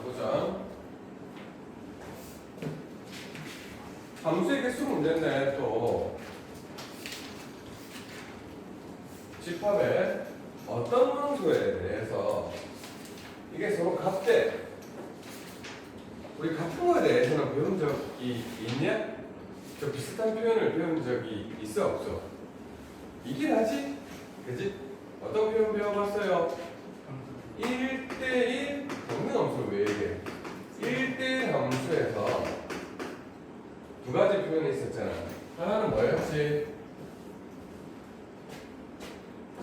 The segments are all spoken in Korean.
보자. 함수의 개수 문제인데 또 집합의 어떤 함수에 대해서 이게 서로 같대. 우리 같은 거에 대해서는 배운 적이 있냐? 저 비슷한 표현을 배운 적이 있어 없어? 이긴 하지? 그지? 어떤 표현 배워봤어요? 1대1 정면 함수를 왜 얘기해? 1대1 함수에서 두 가지 표현이 있었잖아. 하나는 뭐였지?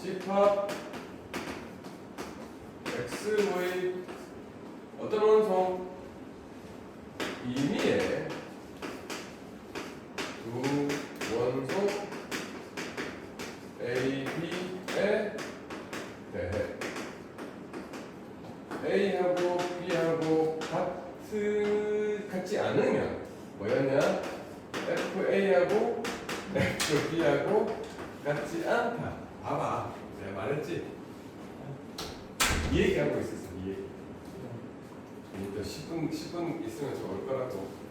집합 x의 어떤 원소? 임의의 두 원소 A, B에 대해 A하고 B하고 같지 않으면 뭐였냐? FA하고 FB하고 같지 않다. 봐봐. 내가 말했지? 이 얘기하고 있었어. 이 얘기. 또 10분 있으면 좋을 거라고.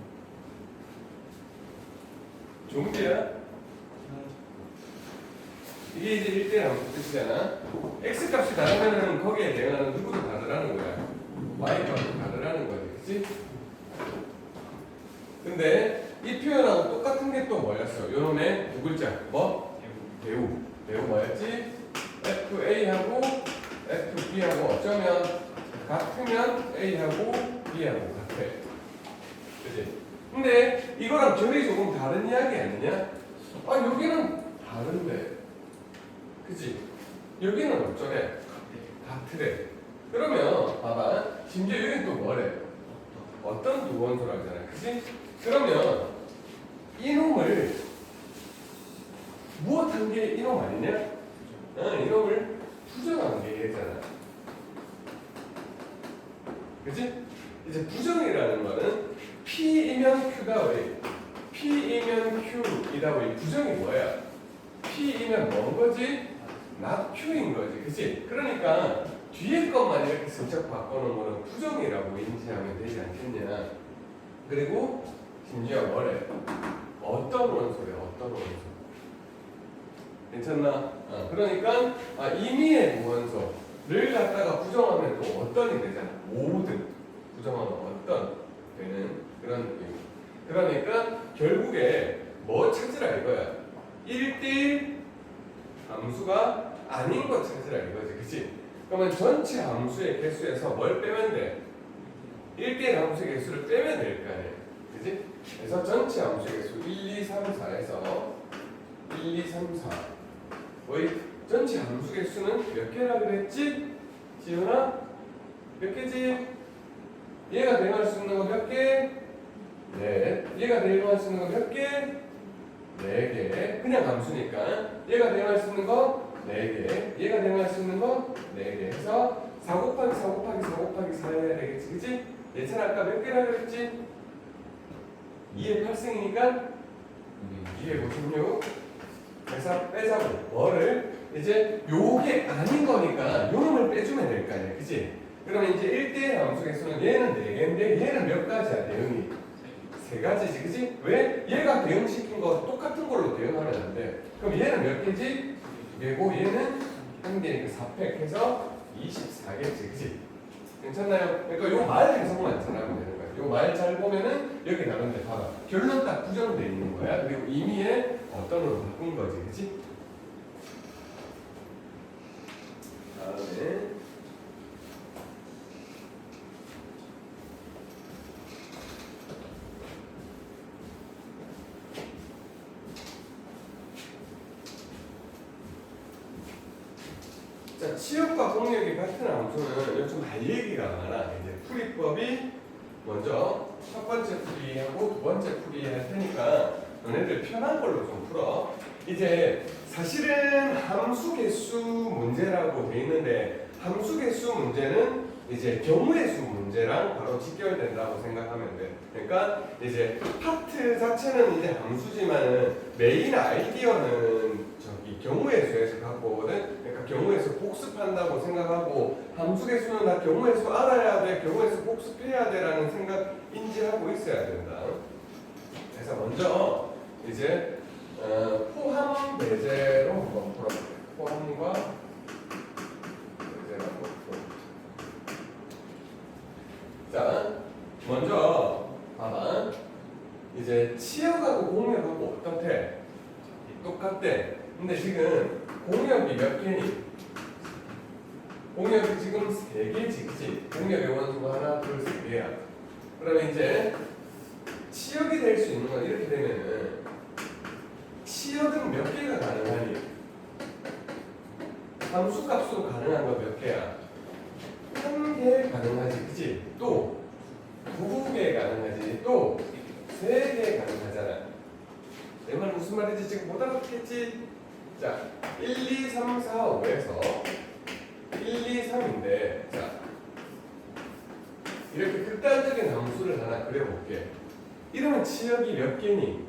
종지야? 이게 이제 1대1 함수 뜻이잖아. x 값이 다르면 거기에 대응하는 누구도 다르라는 거야. y 값도 다르라는 거지. 그치? 근데 이 표현하고 똑같은 게 또 뭐였어? 요놈의 두 글자. 뭐? 배우 뭐였지? FA하고 FB하고 어쩌면 같으면 A하고 B하고 같아. 그치? 근데 이거랑 결이 조금 다른 이야기 아니냐? 아 여기는 다른데 그치? 여기는 어쩌래? 같으래. 그러면 봐봐. 심지어 여기는 또 뭐래? 어떤 두 원소라잖아. 그치? 그러면 이놈을 무엇한 게 이놈 아니냐? 이놈을 부정한 게 얘잖아. 그치? 이제 부정이라는 거는 P이면 Q다 왜? P이면 Q이다 왜? 부정이 뭐야? P이면 뭔 거지? not Q인 거지. 그치? 그러니까 뒤에 것만 이렇게 슬쩍 바꿔놓은 거는 부정이라고 인지하면 되지 않겠냐. 그리고 심지어 뭐래? 어떤 원소래? 어떤 원소? 괜찮나? 그러니까 임의의 무원소를 갖다가 부정하면 또 어떤이 되잖아. 모든 부정하면 어떤 되는 그런 느낌. 그러니까 결국에 뭐 찾으라 이거야. 1대1 함수가 아닌 거 찾으라 이거지. 그치? 그러면 전체 함수의 개수에서 뭘 빼면 돼? 1대1 함수의 개수를 빼면 될 거 아니야. 그치? 그래서 전체 함수의 개수 1, 2, 3, 4에서 1, 2, 3, 4 거의 전체 함수 개수는 몇 개라 그랬지? 지훈아? 몇 개지? 얘가 대응할 수 있는 거 몇 개? 네. 얘가 대응할 수 있는 거 몇 개? 4개. 그냥 함수니까. 얘가 대응할 수 있는 거 4개. 얘가 대응할 수 있는 거 4개. 해서 4 곱하기 4 곱하기 4 곱하기 4 해야 되겠지. 그치? 예찬 아까 몇 개라 그랬지? 2의 8승이니까 2의 56. 그래서 빼자고. 뭐를? 이제 요게 아닌 거니까 요 놈을 빼주면 될 거 아니야. 그치? 그러면 이제 1대1 함수 개수는 얘는 4개인데 얘는 몇 가지야 대응이? 3가지지. 그치? 왜? 얘가 대응시킨 거 똑같은 걸로 대응하면 안 돼. 그럼 얘는 몇 개지? 2개고 얘는 1개. 4팩 해서 24개지. 그치? 괜찮나요? 그러니까 요 말 해석만 잘하면 되는 거야. 요 말 잘 보면은 여기 나는데 봐봐. 결론 딱 부정돼 있는 거야. 그리고 임의의 어떤으로 바꾼 거지. 그치? 다음에 자, 치역과 공역이 같은 함수는 요즘 할 얘기가 많아. 이제 풀이법이 먼저 첫 번째 풀이하고 두 번째 풀이 할 테니까 너네들 편한 걸로 좀 풀어. 이제 사실은 함수 개수 문제라고 돼 있는데 함수 개수 문제는 이제 경우의 수 문제랑 바로 직결된다고 생각하면 돼. 그러니까 이제 파트 자체는 이제 함수지만은 메인 아이디어는 저기 경우의 수에서 갖고 오거든. 그러니까 경우의 수 복습한다고 생각하고 함수 개수는 나 경우의 수 알아야 돼, 경우의 수 복습해야 돼라는 생각 인지하고 있어야 된다. 그래서 먼저 이제 포함 배제로 한번 풀어볼게요. 포함과 배제로 한번 풀어볼게요. 자, 먼저 봐봐. 이제 치역하고 공역하고 어떻대? 똑같대. 근데 지금 공역이 몇 개니? 공역이 지금 3개지, 그치? 공역의 원수가 하나, 둘, 3개야. 그러면 이제 치역이 될 수 있는 건 이렇게 되면은 치역은 몇 개가 가능하니? 함수값으로 가능한 건 몇 개야? 1개 가능하지, 그치? 또 2개 가능하지, 또 3개 가능하잖아. 내 말 무슨 말인지 지금 못 알아듣겠지? 자, 1, 2, 3, 4, 5에서 1, 2, 3인데 자, 이렇게 극단적인 함수를 하나 그려볼게. 이러면 치역이 몇 개니?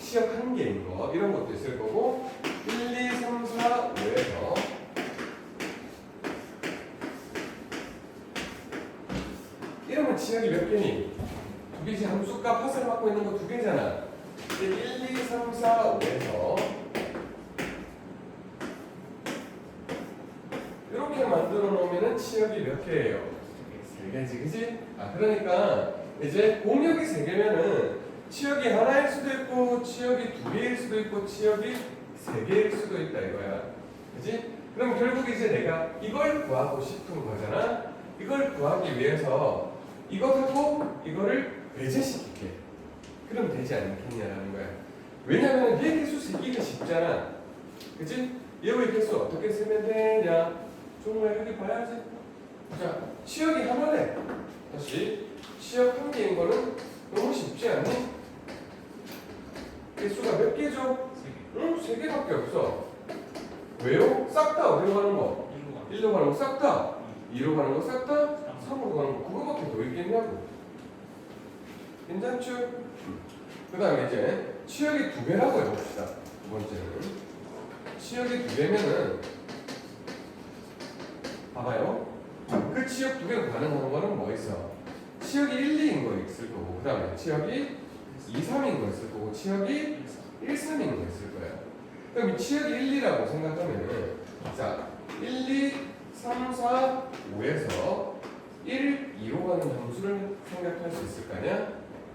치역 1개인 거. 이런 것도 있을 거고 1, 2, 3, 4, 5에서 이러면 치역이 몇 개니? 2개지. 함수값 화살 맞고 있는 거 2개잖아. 1, 2, 3, 4, 5에서 이렇게 만들어 놓으면 치역이 몇 개예요? 3개지, 그지? 그러니까 이제 공역이 3개면은 치역이 하나일 수도 있고 치역이 2개일 수도 있고 치역이 3개일 수도 있다 이거야, 그지? 그럼 결국 이제 내가 이걸 구하고 싶은 거잖아. 이걸 구하기 위해서 이것하고 이거를 배제시킬게. 그럼 되지 않겠냐라는 거야. 왜냐면 얘 개수 세기가 쉽잖아, 그치? 얘의 개수 어떻게 쓰면 되냐? 정말 여기 봐야지. 자, 치역이 하나래. 다시 치역 1개인 거는 너무 쉽지 않니? 개수가 몇 개죠? 3개밖에 없어. 왜요? 싹 다 어디로 가는 거? 1로 가는 거 싹 다? 2로 가는 거 싹 다? 3으로 가는 거 그거밖에 더 있겠냐고. 괜찮죠? 그 다음에 이제 치역이 2개라고 해봅시다. 두 번째는 치역이 2개면은 봐봐요. 그 치역 2개가 가능한 거는 뭐 있어? 치역이 1, 2인 거 있을 거고, 그 다음에 치역이 2, 3인 거 있을 거고, 치역이 1, 3인 거 있을 거야. 그럼 이 치역이 1, 2라고 생각하면은 자, 1, 2, 3, 4, 5에서 1, 2로 가는 함수를 생각할 수 있을 거 아니야?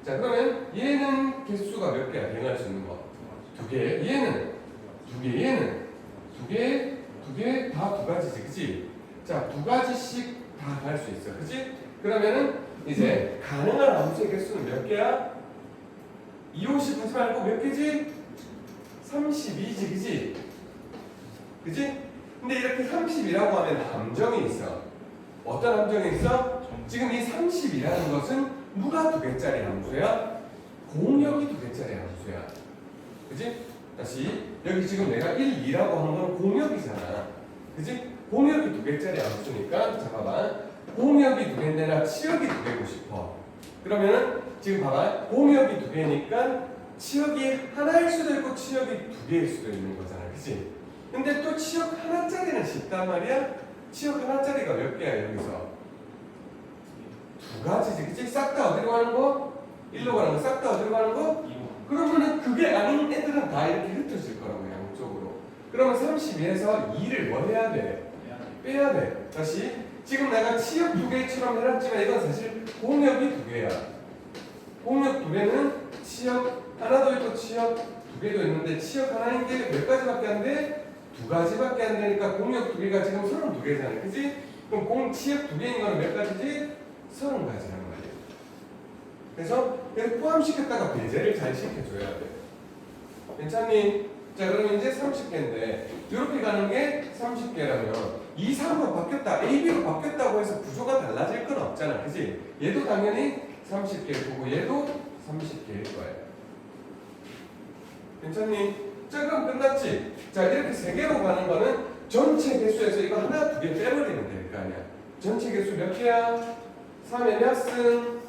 자, 그러면 얘는 개수가 몇 개야? 대응할 수 있는 거 2개. 얘는 2개. 얘는 2개. 2개 다 2가지지, 그치? 자, 2가지씩 다 갈 수 있어, 그치? 그러면은 이제 가능한 함수의 개수는 몇 개야? 2, 50 하지 말고 몇 개지? 32지, 그치? 그치? 근데 이렇게 30이라고 하면 함정이 있어. 어떤 함정이 있어? 지금 이 30이라는 것은 누가 2개짜리 함수야? 공역이 2개짜리 함수야. 그치? 다시 여기 지금 내가 1, 2라고 하는 건 공역이잖아. 그치? 공역이 2개짜리 함수니까 자 봐봐. 공역이 2개인데 나 치역이 2개고 싶어. 그러면은 지금 봐봐. 공역이 2개니까 치역이 하나일 수도 있고 치역이 2개일 수도 있는 거잖아. 그치? 근데 또 치역 하나짜리는 쉽단 말이야? 치역 하나짜리가 몇 개야 여기서? 2가지지, 그치? 싹 다 어디로 가는 거? 1로 가는 거, 싹 다 어디로 가는 거? 그러면은 그게 아닌 애들은 다 이렇게 흩어질 거라고, 양쪽으로. 그러면 32에서 2를 뭐 해야 돼? 빼야 돼. 다시. 지금 내가 치역 2개처럼 해놨지만 이건 사실 공역이 2개야. 공역 2개는 치역 하나도 있고 치역 2개도 있는데 치역 하나인 게 몇 가지밖에 안 돼? 2가지밖에 안 되니까 공역 2개가 지금 32개잖아. 그치? 그럼 치역 2개인 거는 몇 가지지? 30가지란 말이야. 그래서 포함시켰다가 배제를 잘 시켜줘야 돼. 괜찮니? 자, 그럼 이제 30개인데 이렇게 가는 게 30개라면 2, 3으로 바뀌었다, A, B로 바뀌었다고 해서 구조가 달라질 건 없잖아. 그치? 얘도 당연히 30개일 거고 얘도 30개일 거야. 괜찮니? 자, 그럼 끝났지? 자, 이렇게 3개로 가는 거는 전체 개수에서 이거 하나, 2개 빼버리면 될 거 아니야. 전체 개수 몇 개야? 3의 몇 승?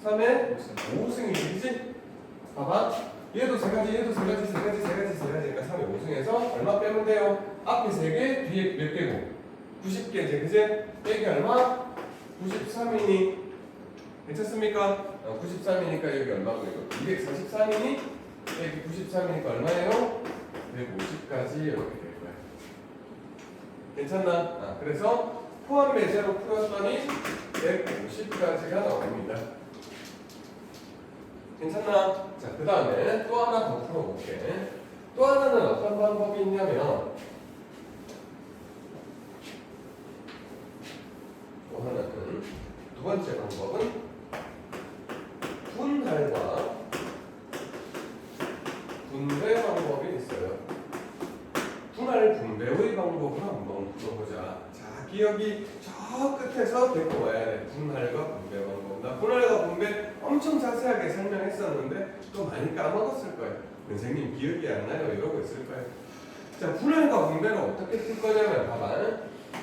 3의 5승이지, 그치? 봐봐. 얘도 3가지, 얘도 3가지, 3가지, 3가지, 3가지니까 3의 5승에서 얼마 빼면 돼요? 앞에 3개, 뒤에 몇 개고? 90개지, 그지? 빼기 얼마? 93이니. 괜찮습니까? 93이니까 여기 얼마고 이거? 243이니? 빼기 93이니까 얼마예요? 150까지 이렇게 될 거야. 괜찮나? 그래서 포함 배제로 풀었더니 150까지가 나옵니다. 괜찮나? 자, 그 다음에 또 하나 더 풀어볼게. 또 하나는 어떤 방법이 있냐면, 또 하나는 두 번째 방법은 분할과 분배 방법이 있어요. 분할 분배의 방법을 한번 풀어보자. 자, 기억이 저 끝에서 데리고 와야 돼. 분할과 분배 방법. 나 분할과 분배 엄청 자세하게 설명했었는데 또 많이 까먹었을 거예요. 선생님 기억이 안 나요? 이러고 있을 거예요. 자, 분할과 분배는 어떻게 풀 거냐면 봐봐.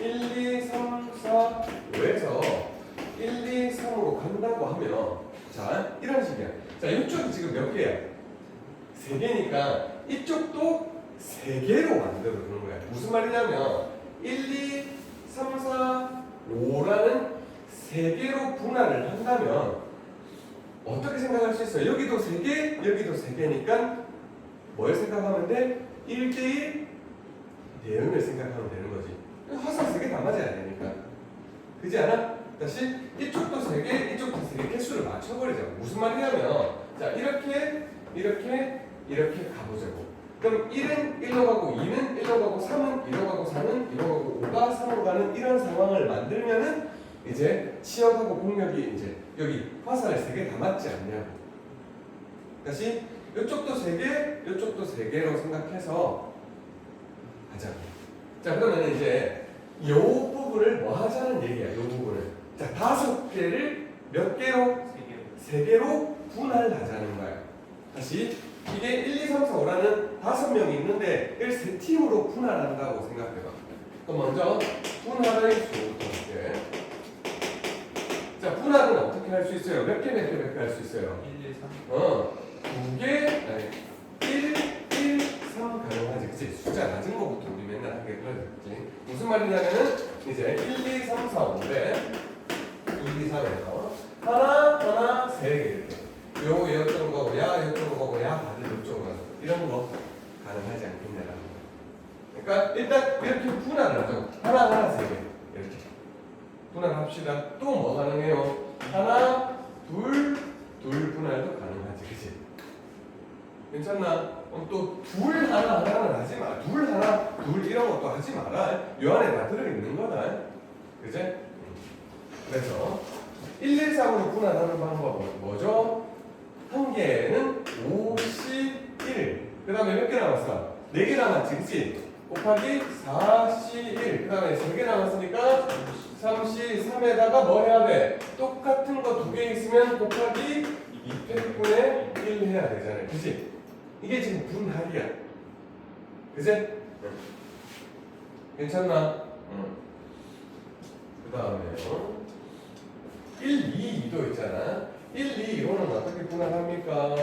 1, 2, 3, 4, 5에서 1, 2, 3으로 간다고 하면 자, 이런 식이야. 자, 이쪽이 지금 몇 개야? 3개니까 이쪽도 3개로 만들어 주는 거야. 무슨 말이냐면 1, 2, 3, 4, 5라는 3개로 분할을 한다면 어떻게 생각할 수 있어요? 여기도 3개, 여기도 3개니까 뭘 생각하면 돼? 1대1 내용을 생각하면 되는 거지. 화살 3개 다 맞아야 되니까. 그지 않아? 다시 이쪽도 3개, 이쪽도 3개 개수를 맞춰버리자. 무슨 말이냐면 자, 이렇게 가보자고. 그럼 1은 1로 가고 2는 1로 가고 3은 2로 가고 4는 2로 가고 5가 3으로 가는 이런 상황을 만들면은 이제 치역하고 공력이 이제 여기 화살 3개 다 맞지 않냐고. 다시 이쪽도 3개, 이쪽도 3개로 생각해서 하자고. 자, 그러면 이제 이 부분을 뭐 하자는 얘기야. 이 부분을. 자, 5개를 몇 개로? 3개로 분할하자는 거야. 다시 이게 1, 2, 3, 4, 5라는 5명이 있는데 이걸 3팀으로 분할한다고 생각해봐. 그럼 먼저 분할의 수부터 할게. 자, 분할은 어떻게 할 수 있어요? 몇 개 할 수 있어요? 1, 2, 3. 2개, 아니 1, 1, 3 가능하지. 그치? 숫자 낮은 거부터 우리 맨날 하게 그러지. 무슨 말이냐면은 이제 1, 2, 3, 4, 5에 1, 2, 3에서 하나, 3개 이렇게. 요 이쪽으로 가고 야 이쪽으로 가고 야 다들 이쪽으로 가고 이런 거 가능하지 않겠냐라는 거. 그러니까 일단 이렇게 분할을 하죠. 하나 3개 이렇게 분할합시다. 또 뭐 가능해요? 하나 둘 분할도 가능하지, 그치? 괜찮나? 또 둘 하나는 하지 마. 둘 하나 둘 이런 것도 하지 마라. 요 안에 다 들어있는 거다, 그치? 그래서 1, 2, 3으로 분할하는 방법은 뭐죠? 한 개는 51. 그 다음에 몇 개 남았어? 4개 남았지, 그치? 곱하기 4C1. 그 다음에 3개 남았으니까 3C3에다가 뭐 해야 돼? 똑같은 거 2개 있으면 곱하기 200분의 1 해야 되잖아요. 그치? 이게 지금 분할이야. 그치? 응. 괜찮나? 응. 그 다음에요. 1, 2, 2도 있잖아. 1, 2, 이거는 어떻게 분할합니까?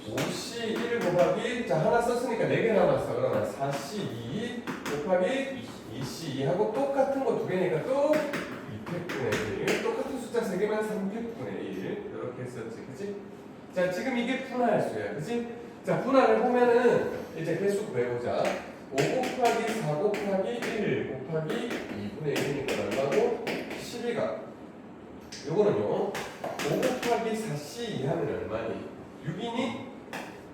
5C1 곱하기 자 하나 썼으니까 4개 남았어. 그러면 4C2 곱하기 2C2 하고 똑같은 거 2개니까 또 200분의 1 똑같은 숫자 3개만 300분의 1 이렇게 했었지, 그치? 자, 지금 이게 분할수야, 그치? 자, 분할을 보면은 이제 개수 배우자. 5 곱하기 4 곱하기 1 곱하기 2분의 1이니까 얼마고? 12가 요거는요 5 곱하기 4C2 하면 얼마니? 6이니?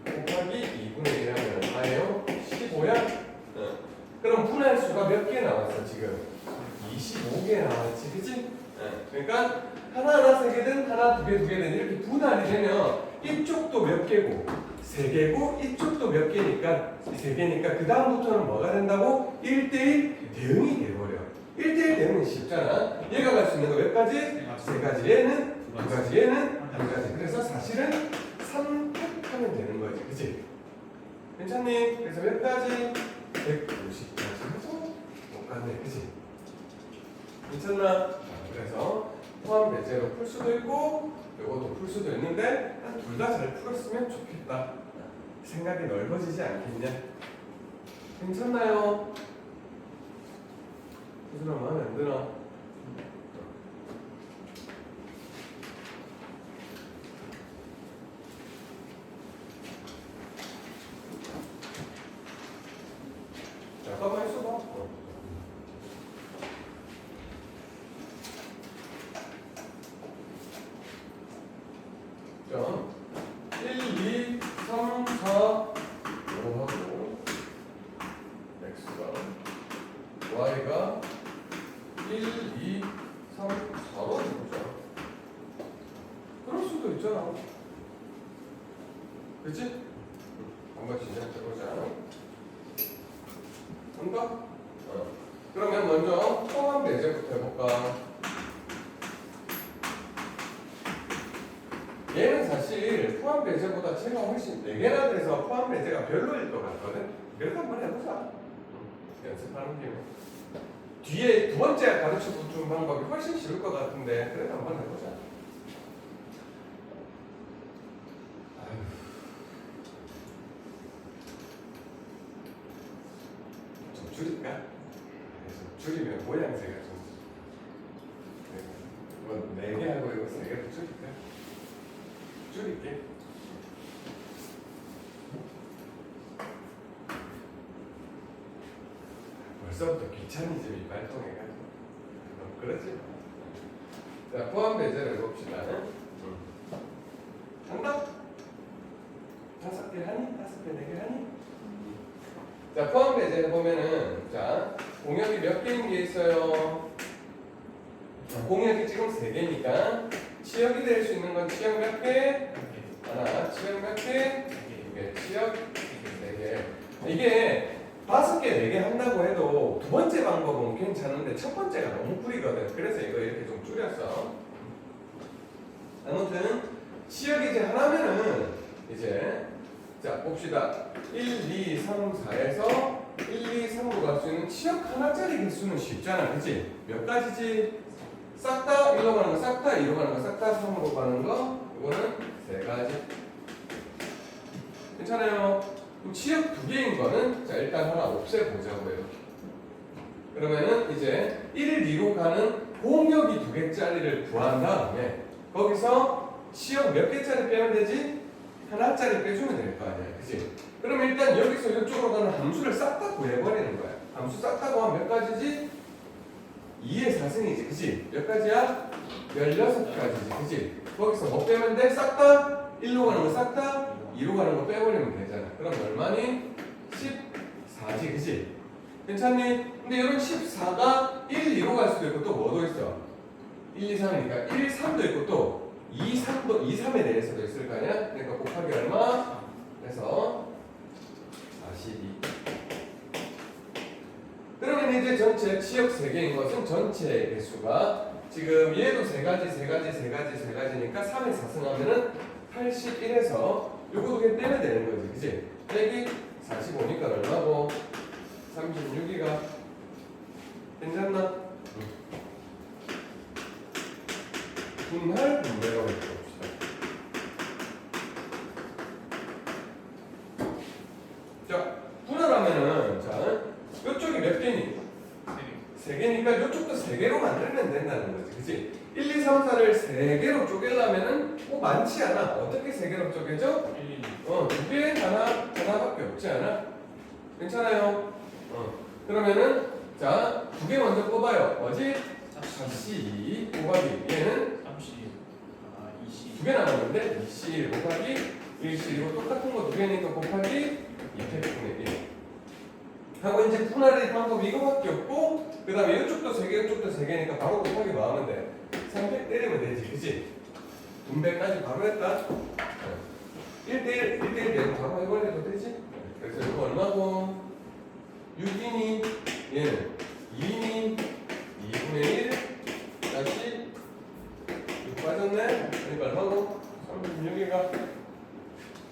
곱하기 2분의 1 하면 얼마예요? 15야? 그럼 분할수가 몇 개 나왔어 지금? 25개 나왔지, 그치? 그러니까 하나 3개든 하나 2개 이렇게 분할이 되면 이쪽도 몇 개고 3개고 이쪽도 몇 개니까 3개니까 그 다음부터는 뭐가 된다고? 1대1 대응이 돼버려. 1대1 대응은 쉽잖아. 얘가 갈 수 있는 거 몇 가지? 3가지. 얘는 2가지. 얘는 1가지. 그래서 사실은 3팩 하면 되는 거지, 그치? 괜찮니? 그래서 몇 가지? 150까지 해서 똑같네, 그치? 괜찮나? 그래서 포함 배제로 풀 수도 있고 이것도 풀 수도 있는데 둘 다 잘 풀었으면 좋겠다. 생각이 넓어지지 않겠냐? 괜찮나요? 수술아 마음에 안 드나? 잠깐만 있어봐. 자, 1, 2, 3, 4 하고 x가 y가 1, 2, 3, 4로 해보자. 그럴 수도 있잖아. 그치? 한번 시작해보자. 한다? 그러면 먼저 포함 배제부터 해볼까? 얘는 사실 포함 배제보다 제가 훨씬 4개나 돼서 포함 배제가 별로일 것 같거든? 그래서 한번 해보자. 연습하는 김에. 뒤에 두 번째 가르쳐 준 방법이 훨씬 쉬울 것 같은데, 그래도 한번 해보자. 좀 줄일까? 좀 줄이면 모양새가 좀. 이거 4개 하고 이거 3개도 줄일까? 줄일게. 벌써부터 귀차니즘이 발동해가지고. 그렇지? 자, 포함 배제를 해봅시다. 한다? 5개 하니? 5개, 4개 하니? 자, 포함 배제 해보면은, 자, 공역이 몇 개인 게 있어요? 공역이 지금 3개니까, 치역이 될 수 있는 건 치역 몇 개? 하나, 치역 몇 개? 2개, 치역 4개. 이게 5개, 4개 한다고 해도 두 번째 방법은 괜찮은데 첫 번째가 너무 구리거든. 그래서 이거 이렇게 좀 줄였어. 아무튼 치역이 이제 하나면은 이제 자 봅시다. 1, 2, 3, 4에서 1, 2, 3으로 갈 수 있는 치역 하나짜리 개수는 쉽잖아. 그치? 몇 가지지? 싹 다 1로 가는 거, 싹 다 2로 가는 거, 싹 다 3으로 가는 거. 이거는 3가지. 괜찮아요? 그럼 치역 2개인 거는 자 일단 하나 없애보자고 이렇게. 그러면은 이제 1, 2로 가는 공역이 2개짜리를 구한 다음에 거기서 치역 몇 개짜리 빼면 되지? 하나짜리 빼주면 될 거 아니야. 그치? 그럼 일단 여기서 이쪽으로 가는 함수를 싹 다 구해버리는 거야. 함수 싹 다 구하면 몇 가지지? 2의 4승이지. 그치? 몇 가지야? 16가지지. 그치? 거기서 뭐 빼면 돼? 싹 다? 1로 가는 거 싹 다? 2로 가는 거 빼버리면 되잖아. 그럼 얼마니? 14지. 그치? 괜찮니? 근데 이런 14가 1, 2로 갈 수도 있고 또 뭐도 있어? 1, 2, 3이니까 1, 3도 있고 또 2, 3도 2, 3에 대해서도 있을 거 아니야? 그러니까 곱하기 얼마? 그래서 42. 그러면 이제 전체 치역 3개인 것은 전체 개수가 지금 얘도 3가지, 3가지, 3가지, 3가지니까 3에 4승 하면은 81에서 요거 2개 떼면 되는 거지. 그치? 빼기 45니까 얼마고? 36이가 괜찮나? 분할 분배라고 해봅시다. 자, 분할하면은 자, 이쪽이 몇 개니? 3개니까 이쪽도 3개로 만들면 된다는 거지. 그치? 1, 2, 3, 4를 3개로 쪼개려면은 뭐 많지 않아. 어떻게 3개로 쪼개져? 2개, 하나밖에 없지 않아? 괜찮아요? 그러면은 자, 2개 먼저 뽑아요. 뭐지? 4C 곱하기 얘는 2개 남았는데 2C 곱하기 1C 이거 똑같은 거 2개니까 곱하기 2팩분의 1 하고 이제 분할의 방법이 이거밖에 없고 그 다음에 이쪽도 3개 이쪽도 3개니까 바로 곱하기 뭐 하면 돼? 3팩 때리면 되지. 그치? 분배까지 바로 했다. 1대1 1대1 바로 해버려도 되지? 그래서 이거 얼마고? 6이니 얘는 2이니 2분의 1 다시 6 빠졌네? 그러니까 얼마고? 36이가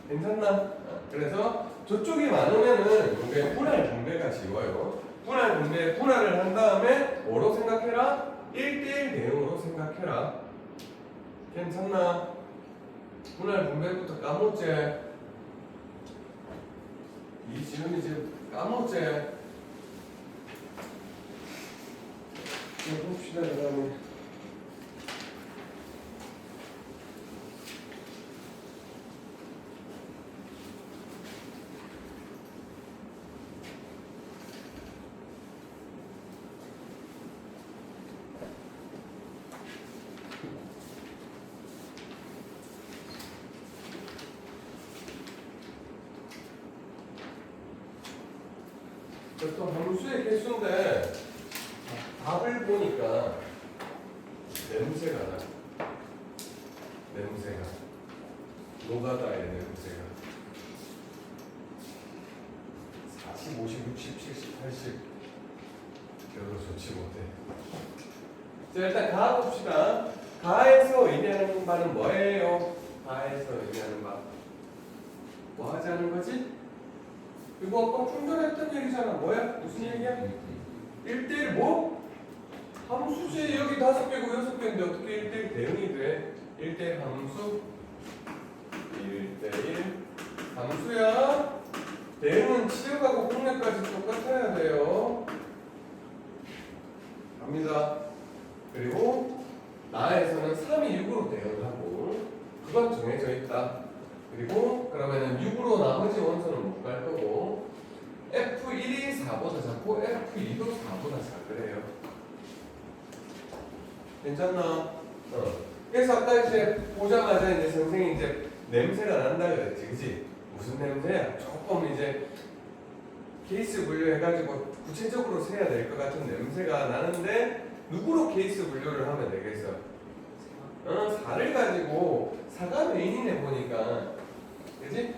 괜찮나? 그래서 저쪽이 많으면은 이게 분할 분배가 쉬워요. 분할을 한 다음에 뭐로 생각해라? 1대1 대응으로 생각해라. 괜찮나? 분할 분배부터 까먹지? 이 지훈이 지금 까먹었지? 봅시다, 그 다음에. 또 함수의 개수인데 답을 보니까 냄새가 나. 냄새가 노가다의 냄새가 40, 50, 60, 70, 80 별로 좋지 못해. 자, 일단 가 봅시다. 가에서 의미하는 바는 뭐예요? 가에서 의미하는 바 뭐 하자는 거지? 이거 아까 충전했던 얘기잖아. 뭐야? 무슨 얘기야? 1대1 뭐? 함수지. 여기 5개고 6개인데 어떻게 1대1 대응이 돼? 1대1 함수 1대1 함수야. 대응은 치역하고 공략까지 똑같아야 돼요. 갑니다. 그리고 나에서는 3이 6으로 대응하고 그건 정해져 있다. 그리고 그러면은 6으로 나머지 원소는 못 갈 거고 F1이 4보다 작고 F2도 4보다 작으래요. 괜찮나? 그래서 아까 이제 보자마자 이제 선생님이 이제 냄새가 난다 그랬지, 그치? 무슨 냄새야? 조금 이제 케이스 분류해가지고 구체적으로 세야 될 것 같은 냄새가 나는데 누구로 케이스 분류를 하면 되겠어? 4를 가지고 4가 메인이네 보니까, 그치?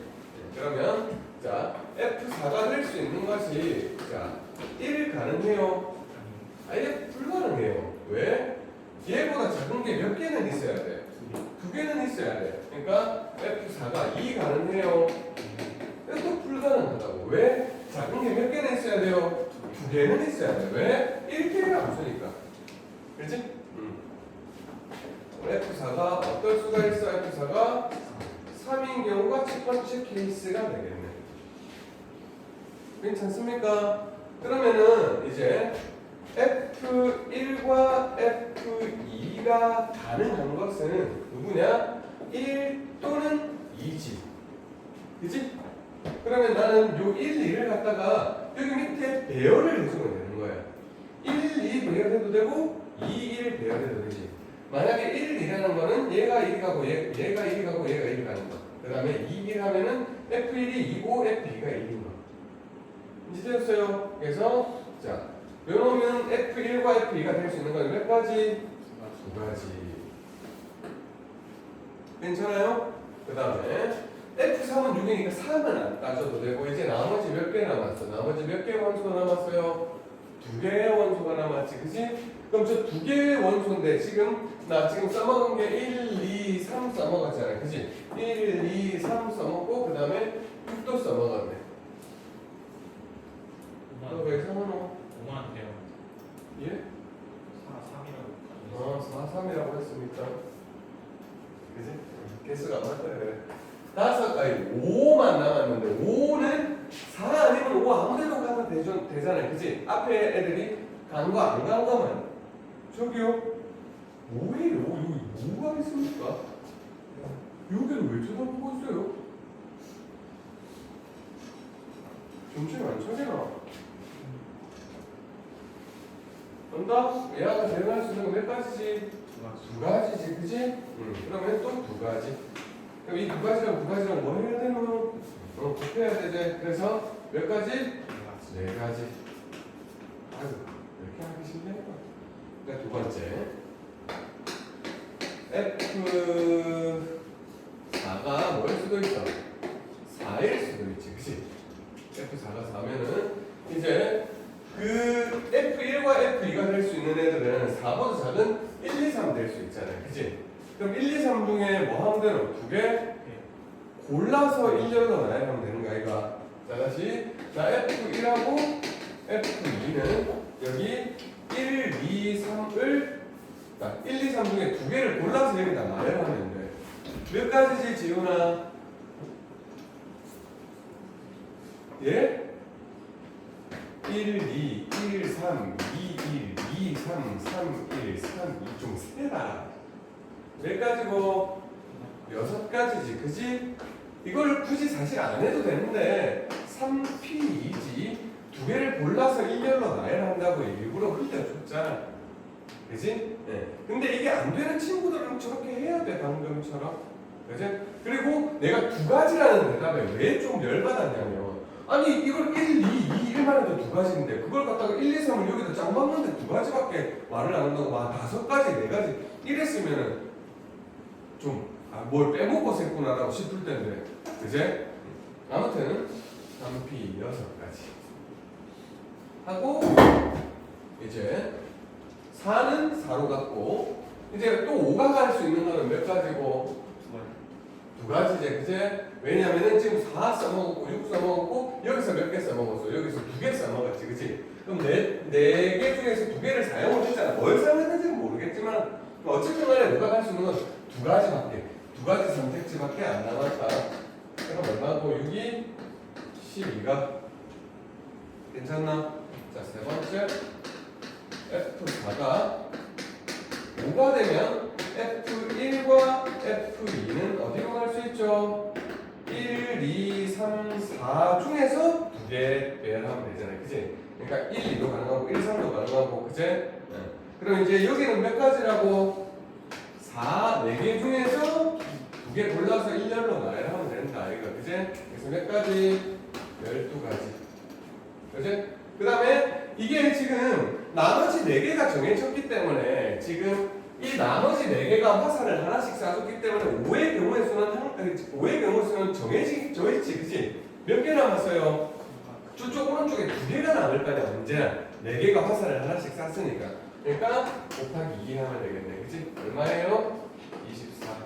그러면 자 F4가 될 수 있는 것이 자 1 가능해요? 아예 불가능해요. 왜? 얘보다 작은 게 몇 개는 있어야 돼? 2개는 있어야 돼. 그러니까 F4가 2 가능해요? 또 불가능하다고. 왜? 작은 게 몇 개는 있어야 돼요? 2개는 있어야 돼. 왜? 1개가 없으니까. 그렇지? F4가 어떨 수가 있어? F4가 3인 경우가 첫 번째 케이스가 되겠네. 괜찮습니까? 그러면은 이제 F1과 F2가 가능한 것은 누구냐? 1 또는 2지. 그치? 그러면 나는 요 1, 2를 갖다가 여기 밑에 배열을 해주면 되는 거야. 1, 2 배열해도 되고 2, 1 배열해도 되지. 만약에 1, 2라는 거는 얘가 1이 가고 얘가 1이 가고 얘가 1이 가는 거. 그 다음에 2, 1 하면은 F1이 2고 F2가 1인 거. 이해되셨어요? 그래서 자 요러면 F1과 F2가 될 수 있는 건 몇 가지? 2가지. 괜찮아요? 그 다음에 F3은 6이니까 3은 안 따져도 되고 이제 나머지 몇 개 남았어? 나머지 몇 개의 원소가 남았어요? 2개의 원소가 남았지, 그치? 그럼 저 2개의 원소인데 나 지금 써먹은 게 1, 2, 3 써먹었잖아요, 그치? 1, 2, 3 써먹고 그 다음에 6도 써먹었네. 왜 써먹어? 5만 돼요. 예? 4, 3이라고. 4, 3이라고 했습니까? 그치? 개수가 안 맞다 그래. 5만 남았는데 5는 4 아니면 5 아무데도 가도 되잖아요, 그치? 앞에 애들이 간 거 안 간 거만. 저기요? 5예요? 여기 뭐가 있습니까? 여기를 왜 쳐다보고 있어요? 정신 안 차리나? 정답? 얘가 대응할 수 있는 건 몇 가지지? 2가지지, 그치? 그러면 또 2가지. 그럼 이 2가지랑 뭐 해야 되노? 곱해야 되지. 그래서 몇 가지? 4가지. 아이고, 이렇게 하기 쉽네요. 그러니까 두 번째. F4가 뭐일 수도 있어? 4일 수도 있지, 그치? F4가 4면은 이제 그 F1과 F2가 될 수 있는 애들은 4보다 작은 1, 2, 3 될 수 있잖아요, 그치? 그럼 1, 2, 3 중에 뭐 하면 되노? 2개? 골라서 1렬로 나눠야 하면 되는 거 아이가? 자, 다시. 자, F1하고 F2는 여기 1, 2, 3을 1, 2, 3 중에 2개를 골라서 여기다 나열하면 돼. 몇 가지지, 지훈아? 예? 1, 2, 1, 3, 2, 1, 2, 3, 3, 1, 3, 2 좀 세다. 몇 가지고? 6가지지, 그지? 이걸 굳이 사실 안 해도 되는데 3P2지 두 개를 골라서 일렬로 나열한다고 일부러 흘려줬잖아. 그지? 네. 근데 이게 안 되는 친구들은 저렇게 해야 돼, 방금처럼. 그지? 그리고 내가 2가지라는 대답에 왜 좀 열받았냐면, 아니, 이걸 1, 2, 2, 1만 해도 2가지인데, 그걸 갖다가 1, 2, 3을 여기다 짱 박는데 2가지밖에 말을 안 한다고, 5가지, 4가지. 이랬으면은, 좀, 뭘 빼먹고 했구나라고 싶을 텐데. 그지? 아무튼, 3P 6가지. 하고, 이제, 4는 4로 갖고 이제 또 5가 갈 수 있는 거는 몇 가지고? 2가지지, 그제? 왜냐면은 지금 4 써먹었고 6 써먹었고 여기서 몇 개 써먹었어? 여기서 2개 써먹었지, 그치? 그럼 4개 중에서 2개를 사용을 했잖아. 뭘 사용했는지는 모르겠지만 어쨌든 간에 5가 갈 수 있는 건 2가지밖에, 2가지 선택지밖에 안 남았다. 그럼 얼마고? 6이 12가 괜찮나? 자, 세 번째 F4가 5가 되면 F1과 F2는 어디로 갈 수 있죠? 1, 2, 3, 4 중에서 2개 배열하면 되잖아요. 그치? 그러니까 1, 2도 가능하고 1, 3도 가능하고, 그치? 네. 그럼 이제 여기는 몇 가지라고? 4, 4개 중에서 2개 골라서 일렬로 나열하면 된다. 이거, 그치? 그래서 몇 가지? 12가지. 그치? 그 다음에 이게 지금 나머지 4개가 정해졌기 때문에 지금 이 나머지 4개가 화살을 하나씩 쏴줬기 때문에 5의 경우의 수는 정해져 있지, 그치? 몇 개 남았어요? 저쪽 오른쪽에 2개가 남을 거 아니야, 언제나. 4개가 화살을 하나씩 쐈으니까. 그러니까 곱하기 2 하면 되겠네, 그치? 얼마예요? 24.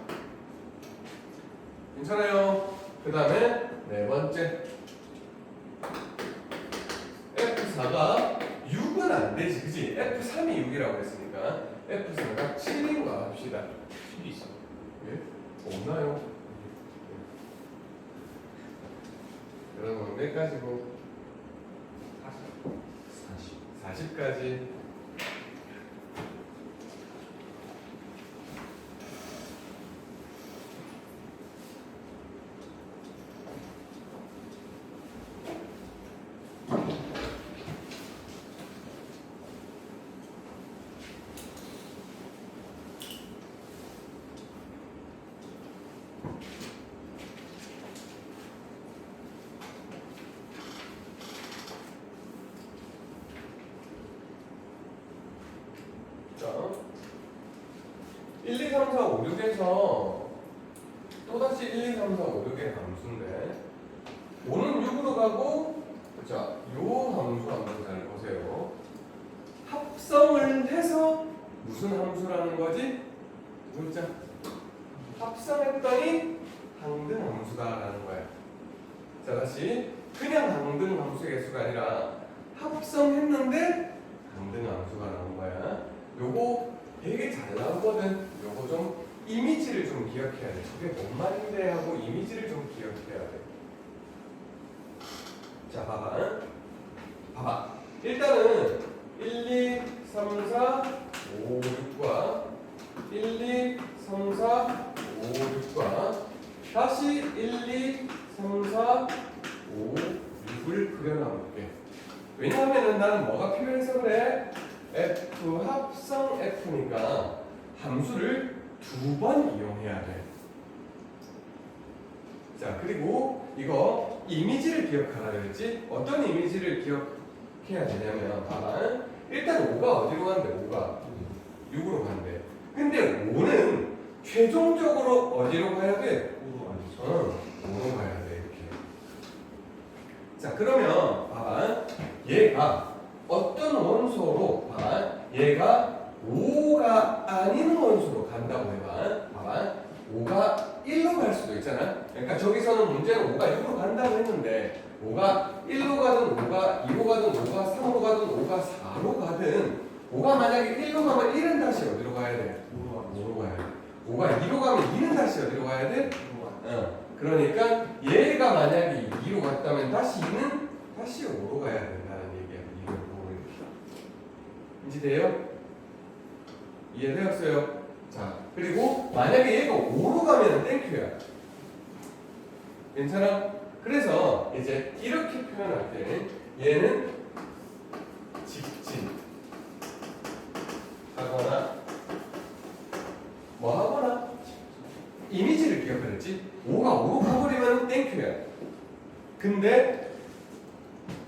괜찮아요? 그 다음에 네 번째. F4가 6은 안 되지, 그치? F3이 6이라고 했으니까 F4가 7인 거 합시다. 7이 있어. 예? 없나요? 여러분 몇 가지고? 40. 40까지. 자, 1, 2, 3, 4, 5, 6에서 또다시 1, 2, 3, 4, 5, 6의 함수인데 5는 6으로 가고, 자, 요 함수 한번 잘 보세요. 합성을 해서 무슨 함수라는 거지? 글자 합성했더니 항등 함수다라는 거야. 자, 다시 그냥 항등 함수의 개수가 아니라 합성했는데 항등 함수가 나온 거야. 요거 되게 잘 나오거든. 요거 좀 이미지를 좀 기억해야 돼. 저게 뭔 말인데 하고 이미지를 좀 기억해야 돼. 자, 봐봐. 일단은 1, 2, 3, 4, 5, 6과 1, 2, 3, 4, 5, 6과 다시 1, 2, 3, 4, 5, 6을 그려놔볼게. 왜냐하면은 나는 뭐가 필요해서 그래? F 합성 F니까 함수를 2번 이용해야 돼. 자, 그리고 이거 이미지를 기억하라 그랬지? 어떤 이미지를 기억해야 되냐면, 봐봐. 일단 5가 어디로 간대? 5가 6으로 간대. 근데 5는 최종적으로 어디로 가야 돼? 5로 가야 돼. 이렇게. 자, 그러면 봐봐. 얘가 어떤 원소로, 봐봐. 얘가 5가 아닌 원소로 간다고 해봐. 봐봐. 5가 1로 갈 수도 있잖아. 그러니까 저기서는 문제는 5가 6으로 간다고 했는데 5가 1로 가든 5가 2로 가든 5가 3으로 가든 5가 4로 가든 5가 만약에 1로 가면 1은 다시 어디로 가야 돼? 5로 가야 돼. 5가 2로 가면 2는 다시 어디로 가야 돼? 그러니까 얘가 만약에 2로 갔다면 다시 2는 다시 5로 가야 된다는 얘기야. 인지돼요? 이해되었어요? 자, 그리고 만약에 얘가 5로 가면 땡큐야. 괜찮아? 그래서 이제 이렇게 표현할 때는 얘는 직진 하거나 뭐 하거나 이미지를 기억하랬지? 5가 5로 가버리면 땡큐야. 근데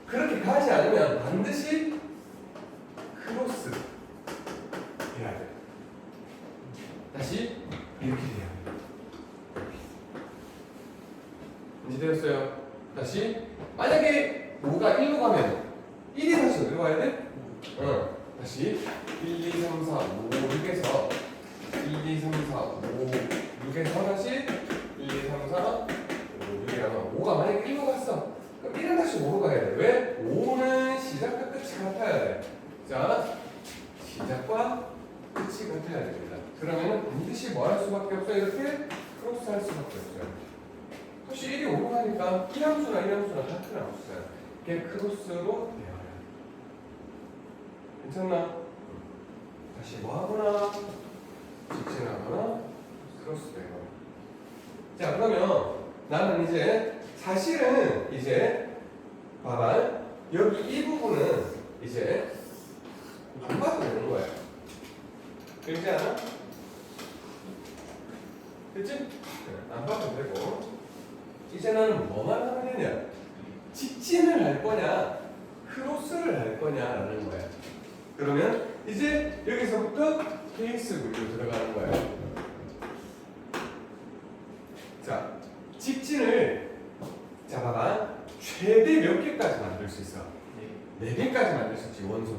그렇게 가지 않으면 반드시 크로스 해야 돼. 다시 이렇게 돼야 돼. 인지되었어요? 다시 만약에 5가 1로 가면 1이 다시 어디로 가야 돼? 다시 1, 2, 3, 4, 5, 6에서 1, 2, 3, 4, 5, 6에서 다시 1, 2, 3, 4, 5, 6이라면 5가 만약에 1로 갔어. 그럼 1은 다시 5로 가야 돼. 왜? 5는 시작과 끝이 같아야 돼. 자, 시작과 끝이 같아야 됩니다. 그러면 반드시 뭐 할 수밖에 없어요? 이렇게 크로스 할 수밖에 없어요. 혹시 1이 5로 가니까 1함수나 1함수나 같은 함수잖아. 이게 크로스로 되어요. 괜찮나? 다시 뭐 하거나 직진하거나 크로스 되거나. 자, 그러면 나는 이제 사실은 이제 봐봐. 여기 이 부분은 이제 안 봐도 되는 거야. 그렇지 않아? 그치? 안 봐도 되고. 이제 나는 뭐만 하면 되냐? 직진을 할 거냐, 크로스를 할 거냐라는 거야. 그러면 이제 여기서부터 케이스 분류 들어가는 거야. 자, 직진을 자 봐봐. 최대 몇 개까지 만들 수 있어? 4개까지 만들 수 있지, 원소.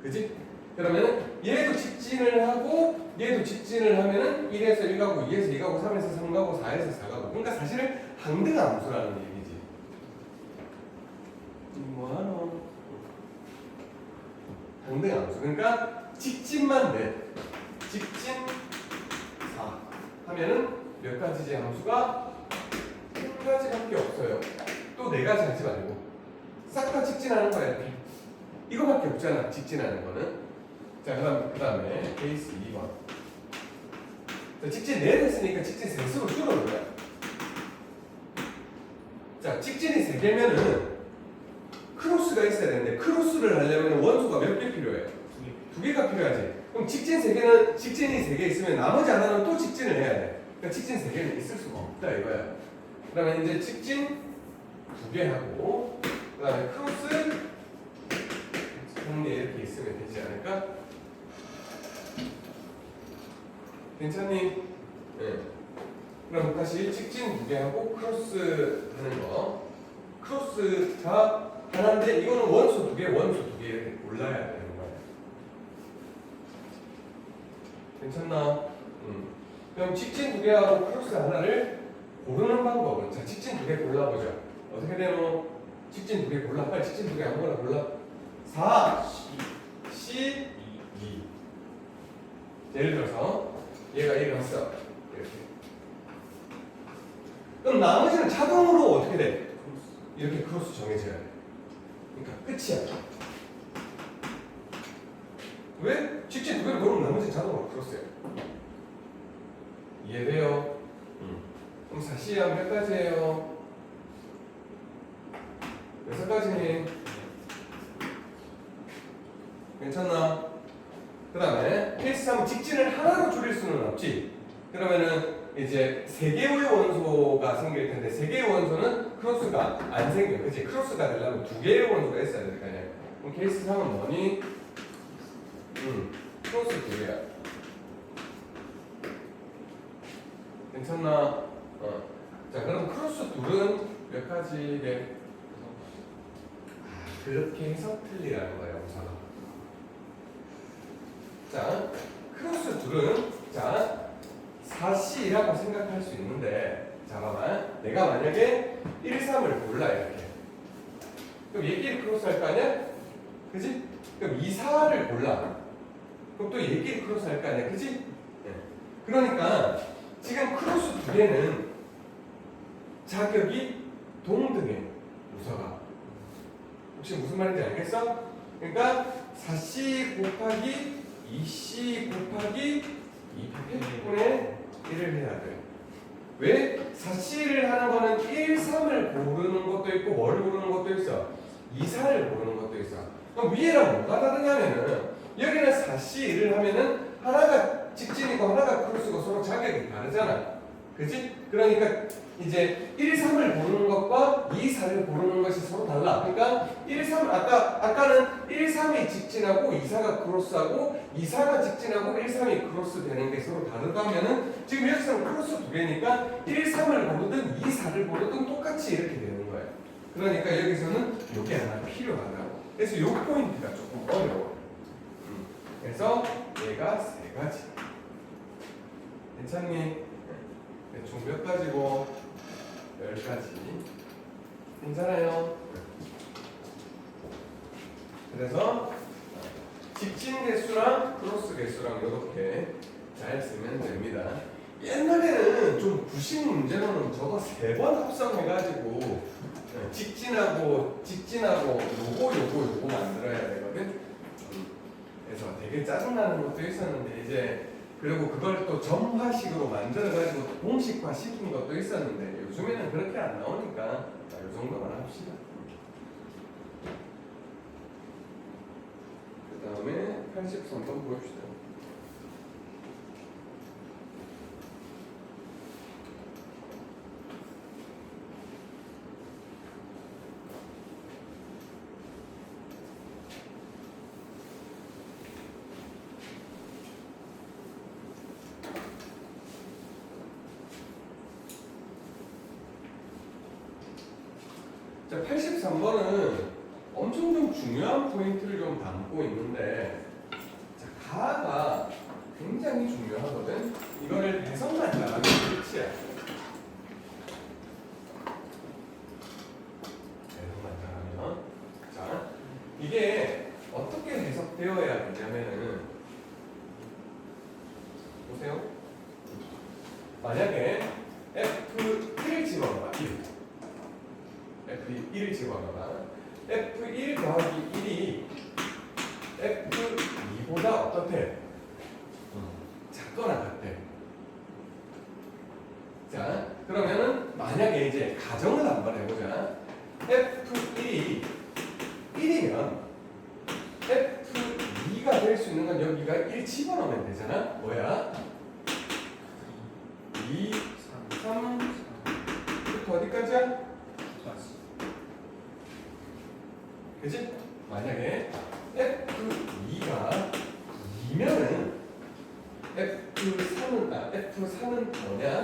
그지? 그러면 얘도 직진을 하고 얘도 직진을 하면은 1에서 1 가고 2에서 2 가고 3에서 3 가고 4에서 4 가고. 그러니까 사실은 항등함수라는 얘기지. 뭐하노? 항등함수. 그러니까 직진만 내. 직진 4 하면은 몇 가지지 함수가? 1가지밖에 없어요. 또 4가지 하지 말고 싹 다 직진하는 거야. 이렇게. 이거밖에 없잖아. 직진하는 거는. 자, 그 다음에 케이스 2번. 자, 직진 4 됐으니까 직진 3수로 줄어든 거야. 자, 직진이 3개면은 크로스가 있어야 되는데 크로스를 하려면 원소가 몇 개 필요해? 2개가 필요하지. 그럼 직진 3개는 직진이 3개 있으면 나머지 하나는 또 직진을 해야 돼. 그러니까 직진 3개는 있을 수가 없다 이거야. 그 다음에 이제 직진 2개 하고 그 다음에 크로스 1개 이렇게 있으면 되지 않을까? 괜찮니? 네. 그럼 다시 직진 2개 하고 크로스 하는 거. 크로스가 하나인데 이거는 원소 2개, 원소 2개 이렇게 골라야 되는 거야. 괜찮나? 그럼 직진 2개 하고 크로스 하나를 고르는 방법은 자, 직진 2개 골라보자. 어떻게 되노? 직진 2개 골라. 빨리 직진 2개 아무거나 골라. 4, C, 2. 예를 들어서 얘가 1 갔어. 이렇게. 그럼 나머지는 자동으로 어떻게 돼? 이렇게 크로스 정해져야 돼. 그러니까 끝이야. 왜? 직진 2개를 고르면 나머지는 자동으로 크로스야. 이해돼요? 그럼 사시야 몇 가지예요? 6가지니? 괜찮나? 그 다음에 케이스 3은 직진을 하나로 줄일 수는 없지. 그러면은 이제 3개의 원소가 생길 텐데 3개의 원소는 크로스가 안 생겨. 그치? 크로스가 되려면 2개의 원소가 있어야 될 거 아니야. 그럼 케이스 3은 뭐니? 크로스 2개야. 괜찮나? 자, 그럼 크로스 둘은 몇 가지게? 그렇게 해서 틀리라는 거예요, 우선은. 자, 크로스 둘은 자 4C라고 생각할 수 있는데 잠깐만 내가 만약에 1, 3을 골라 이렇게 그럼 얘끼리 크로스 할 거 아니야? 그지? 그럼 2, 4를 골라 그럼 또 얘끼리 크로스 할 거 아니야? 그지? 네. 그러니까 지금 크로스 2개는 자격이 동등해 우서가 혹시 무슨 말인지 알겠어? 그러니까 4c 곱하기 2c 곱하기 200분의 1을 해야 돼요. 왜? 4c를 하는 거는 1, 3을 고르는 것도 있고 뭘 고르는 것도 있어? 2, 4를 고르는 것도 있어. 그럼 위에랑 뭐가 다르냐면은 여기는 4c를 하면은 하나가 직진이고 하나가 크로스고 서로 자격이 다르잖아. 그치? 그러니까 이제 1, 3을 고르는 것과 2, 4를 고르는 것이 서로 달라. 그러니까 1, 3 아까는 1, 3이 직진하고 2, 4가 크로스하고 2, 4가 직진하고 1, 3이 크로스 되는 게 서로 다르다면은 지금 여기서는 크로스 두 개니까 1, 3을 고르든 2, 4를 고르든 똑같이 이렇게 되는 거예요. 그러니까 여기서는 이게 하나 필요하다고. 그래서 이 포인트가 조금 어려워. 그래서 얘가 세 가지. 괜찮니? 총 몇 가지고? 10가지. 괜찮아요? 그래서 직진 개수랑 크로스 개수랑 이렇게 잘 쓰면 됩니다. 옛날에는 좀 구식 문제로는 저거 3번 합성해가지고 직진하고 요거 만들어야 되거든. 그래서 되게 짜증나는 것도 있었는데 이제 그리고 그걸 또 점화식으로 만들어가지고 공식화 시킨 것도 있었는데 요즘에는 그렇게 안 나오니까 이 정도만 합시다. 그 다음에 83번 보여줍시다. 자, 83번은 엄청 좀 중요한 포인트를 좀 담고 있는데 자, 가가 굉장히 중요하거든. 이거를 해석만 잘하면 끝이야. 해석만 잘하면. 자, 이게 어떻게 해석되어야 되냐면은 보세요. 만약에 F1을 집어넣어봐. 1을 집어넣어봐. F1 더하기 1이 F2보다 어떻대? 작거나 같대. 자, 그러면은 만약에 이제 가정을 한번 해보자. F1이 1이면 F2가 될 수 있는 건 여기가 1 집어넣으면 되잖아. 뭐야? 2, 3, 부터 어디까지야? 그치? 만약에 F2가 2면은 F3은 뭐냐?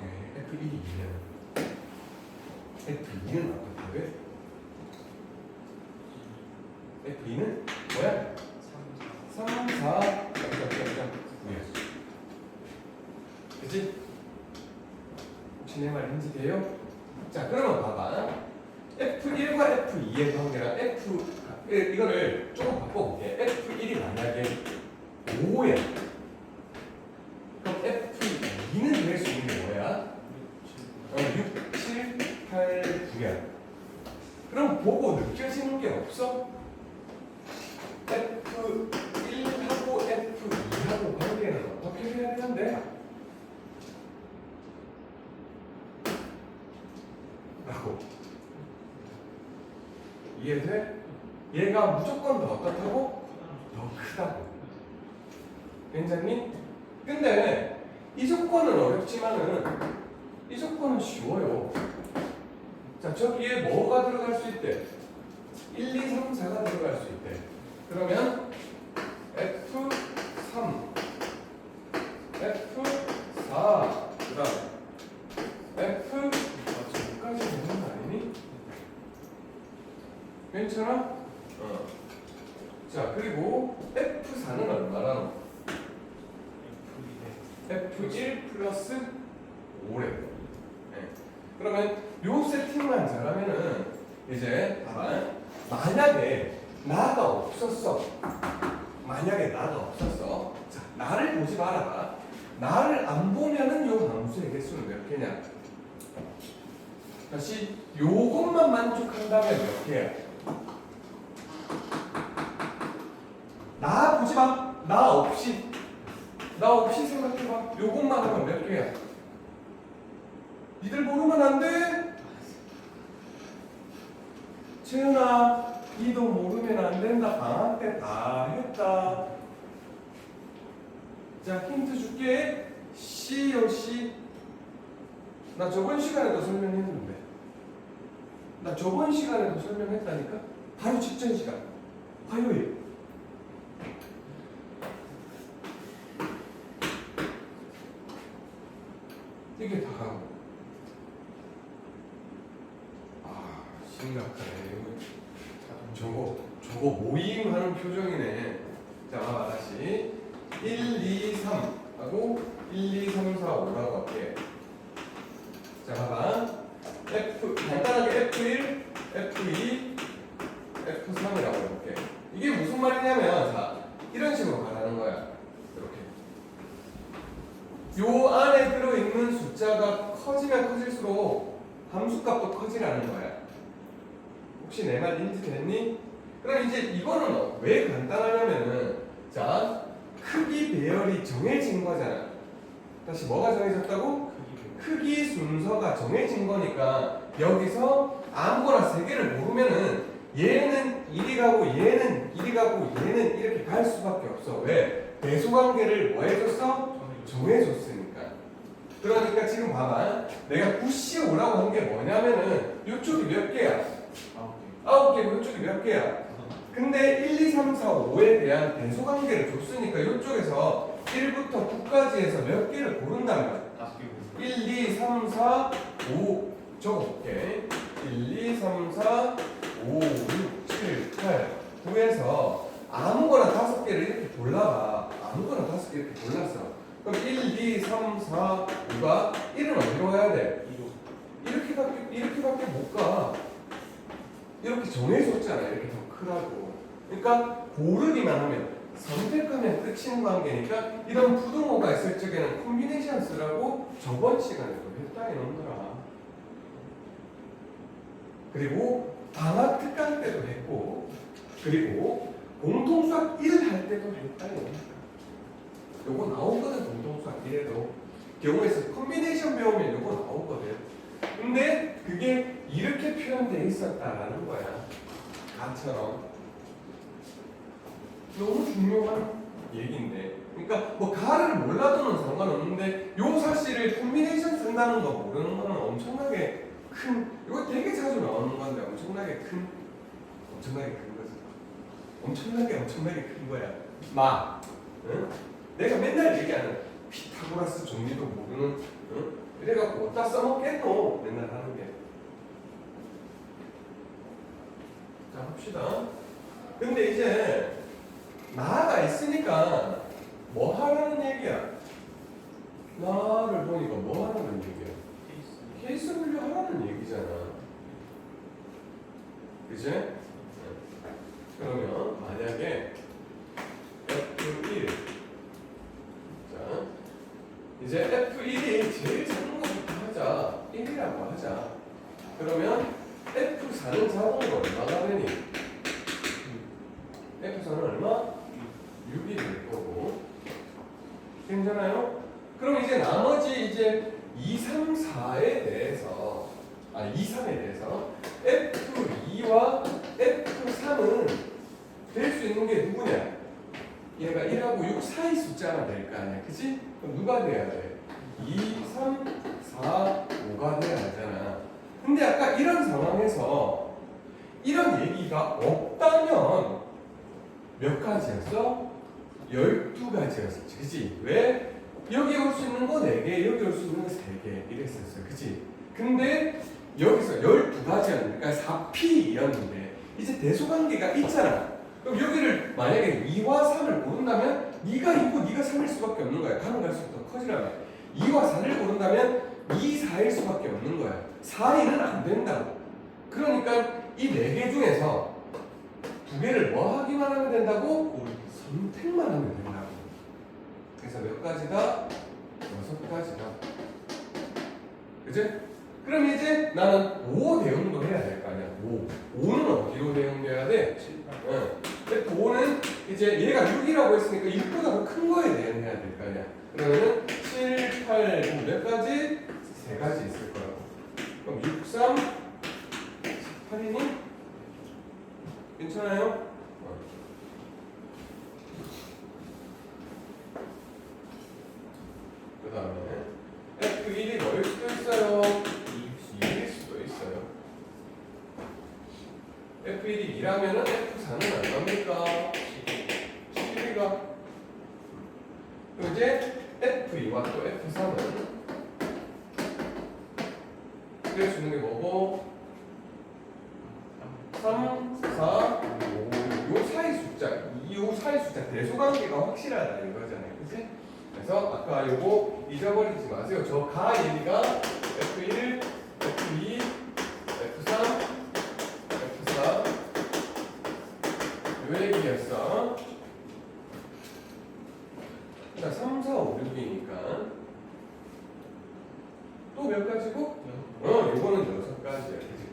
F1이 2면 F2는 어떻게? F2는 뭐야? 3, 4, 9야. 그치? 혹시 내 말 인지돼요? 자, 그러면 봐봐. F1과 F2의 관계랑 이거를 조금 바꿔볼게. F1이 만약에 5야. 그럼 F2는 될 수 있는 게 뭐야? 6, 7, 8, 9야. 그럼 보고 느껴지는 게 없어? F1하고 F2하고 관계는 어떻게 해야 되는데? 라고. 이해돼? 얘가 무조건 더 어떻다고? 더 크다고. 괜찮니? 근데 이 조건은 어렵지만은 이 조건은 쉬워요. 자, 저기에 뭐가 들어갈 수 있대? 1, 2, 3, 4가 들어갈 수 있대. 그러면 F3, F4, 그 다음 F5까지 되는 거 아니니? 괜찮아? 자, 그리고 F4는 얼마나? F1 플러스 5래. 네. 그러면 요 세팅만 잘하면은 이제 봐봐. 만약에 나가 없었어. 자, 나를 보지 말아봐. 나를 안 보면은 요 함수의 개수는 몇 개냐? 다시 요것만 만족한다면 몇 개야? 보지 마. 나 없이 생각해봐. 요것만 하면 몇 개야? 니들 모르면 안 돼. 채은아, 니도 모르면 안 된다. 방학 때 다 했다. 자, 힌트 줄게. C요, C. 나 저번 시간에도 설명했는데. 나 저번 시간에도 설명했다니까? 바로 직전 시간. 화요일. 이게 다라고. 아, 심각하네. 저거 모임하는 표정이네. 자, 봐봐, 다시. 1, 2, 3 하고 1, 2, 3, 4, 5라고 할게. 자, 봐봐. 간단하게 F1, F2, F3이라고 해볼게. 이게 무슨 말이냐면, 자, 이런 식으로 말하는 거야. 이렇게. 요 안에 들어있는 숫자가 커지면 커질수록 함수값도 커지라는 거야. 혹시 내 말 인지됐니? 그럼 이제 이거는 왜 간단하냐면은, 자, 크기 배열이 정해진 거잖아. 다시 뭐가 정해졌다고? 크기 순서가 정해진 거니까 여기서 아무거나 세 개를 모르면은 얘는 이리 가고 얘는 이리 가고 얘는 이렇게 갈 수밖에 없어. 왜? 배수관계를 뭐 해줬어? 정해줬으니까. 그러니까 지금 봐봐. 내가 9C5라고 한 게 뭐냐면은 이쪽이 몇 개야? 9개고 이쪽이 몇 개야? 근데 1, 2, 3, 4, 5에 대한 배수관계를 줬으니까 이쪽에서 1부터 9까지 해서 몇 개를 고른다면 1, 2, 3, 4, 5 적어볼게. 1, 2, 3, 4, 5, 6, 7, 8 9에서 아무거나 5개를 이렇게 골라봐. 아무거나 5개 이렇게 골랐어. 그럼 1, 2, 3, 4, 5가 1은 어디로 가야 돼? 이렇게밖에 못 가. 이렇게 정해줬잖아. 이렇게 더 크라고. 그러니까 고르기만 하면, 선택하면 끝인 관계니까 이런 부등호가 있을 적에는 콤비네이션 쓰라고 저번 시간에도 했다 이놈들아. 그리고 방학 특강 때도 했고, 그리고 공통수학 1 할 때도 했다 이놈들아. 요거 나오거든. 공통수학 1에도 경우에서 콤비네이션 배우면 요거 나오거든. 근데 그게 이렇게 표현되어 있었다라는 거야. 가처럼. 너무 중요한 얘기인데. 그러니까 뭐 가를 몰라도는 상관없는데 요 사실을 콤비네이션 쓴다는 거 모르는 거는 엄청나게 큰, 이거 되게 자주 나오는 건데 엄청나게 큰 거지. 엄청나게 큰 거야. 응? 내가 맨날 얘기하는 피타고라스 정리도 모르는, 응? 이래갖고 어디다 써먹겠노? 맨날 하는 게. 자, 합시다. 근데 이제 나가 있으니까 뭐 하라는 얘기야? 나를 보니까 뭐 하라는 얘기야? 케이스 분류 하라는 얘기잖아. 그치? 그러면 만약에 F1 자, 이제 F1이 제일 작은 것부터 하자. 1이라고 하자. 그러면 F4는 자동으로 얼마가 되니? F4는 얼마? 6이 될 거고. 괜찮아요? 그럼 이제 나머지 이제 2, 3, 4에 대해서 2, 3에 대해서 F2와 F3은 될 수 있는 게 누구냐? 얘가 1하고 6 사이 숫자가 될 거 아니야. 그치? 그럼 누가 돼야 돼? 2, 3, 4, 5가 돼야 하잖아. 근데 아까 이런 상황에서 이런 얘기가 없다면 몇 가지였어? 12가지였었지. 그치? 왜? 여기 올 수 있는 거 4개, 여기 올 수 있는 거 3개 이랬었어. 그치? 근데 여기서 12가지였는데, 그러니까 4P였는데 이제 대소관계가 있잖아. 그럼 여기를 만약에 2와 3을 고른다면 네가 2고 네가 3일 수밖에 없는 거야. 가면 갈수록 더 커지라면. 2와 4를 고른다면 2, 4일 수밖에 없는 거야. 4, 2는 안 된다고. 그러니까 이 4개 중에서 2개를 뭐 하기만 하면 된다고? 선택만 하면 된다고. 그래서 몇 가지다? 6가지다. 그치? 그럼 이제 나는 5 대응도 해야 될 거 아니야. 5는 어디로 대응돼야 돼? 7, 8. 응. F5는 이제 얘가 6이라고 했으니까 6보다 더 큰 거에 대응해야 될 거 아니야. 그러면은 7, 8, 9 몇 가지? 3가지 있을 거라고. 그럼 6, 3, 18이니? 괜찮아요? 그 다음에 F1이 뭐일 수도 있어요? 2일 수도 있어요. F1이 2라면은 F4는 얼마입니까? 12가. 그럼 이제 F2와 또 F3은 그릴 수 있는 게 뭐고? 3, 4, 5. 요 사이 숫자, 요 사이 숫자 대소관계가 확실하다 이거잖아요. 그치? 그래서 아까 요거 잊어버리지 마세요. 저 가 얘기가 F1, F2, F3, F4 요 얘기였어. 그러니까 3, 4, 5, 6이니까 또 몇 가지고? 요거는 6가지야. 그치?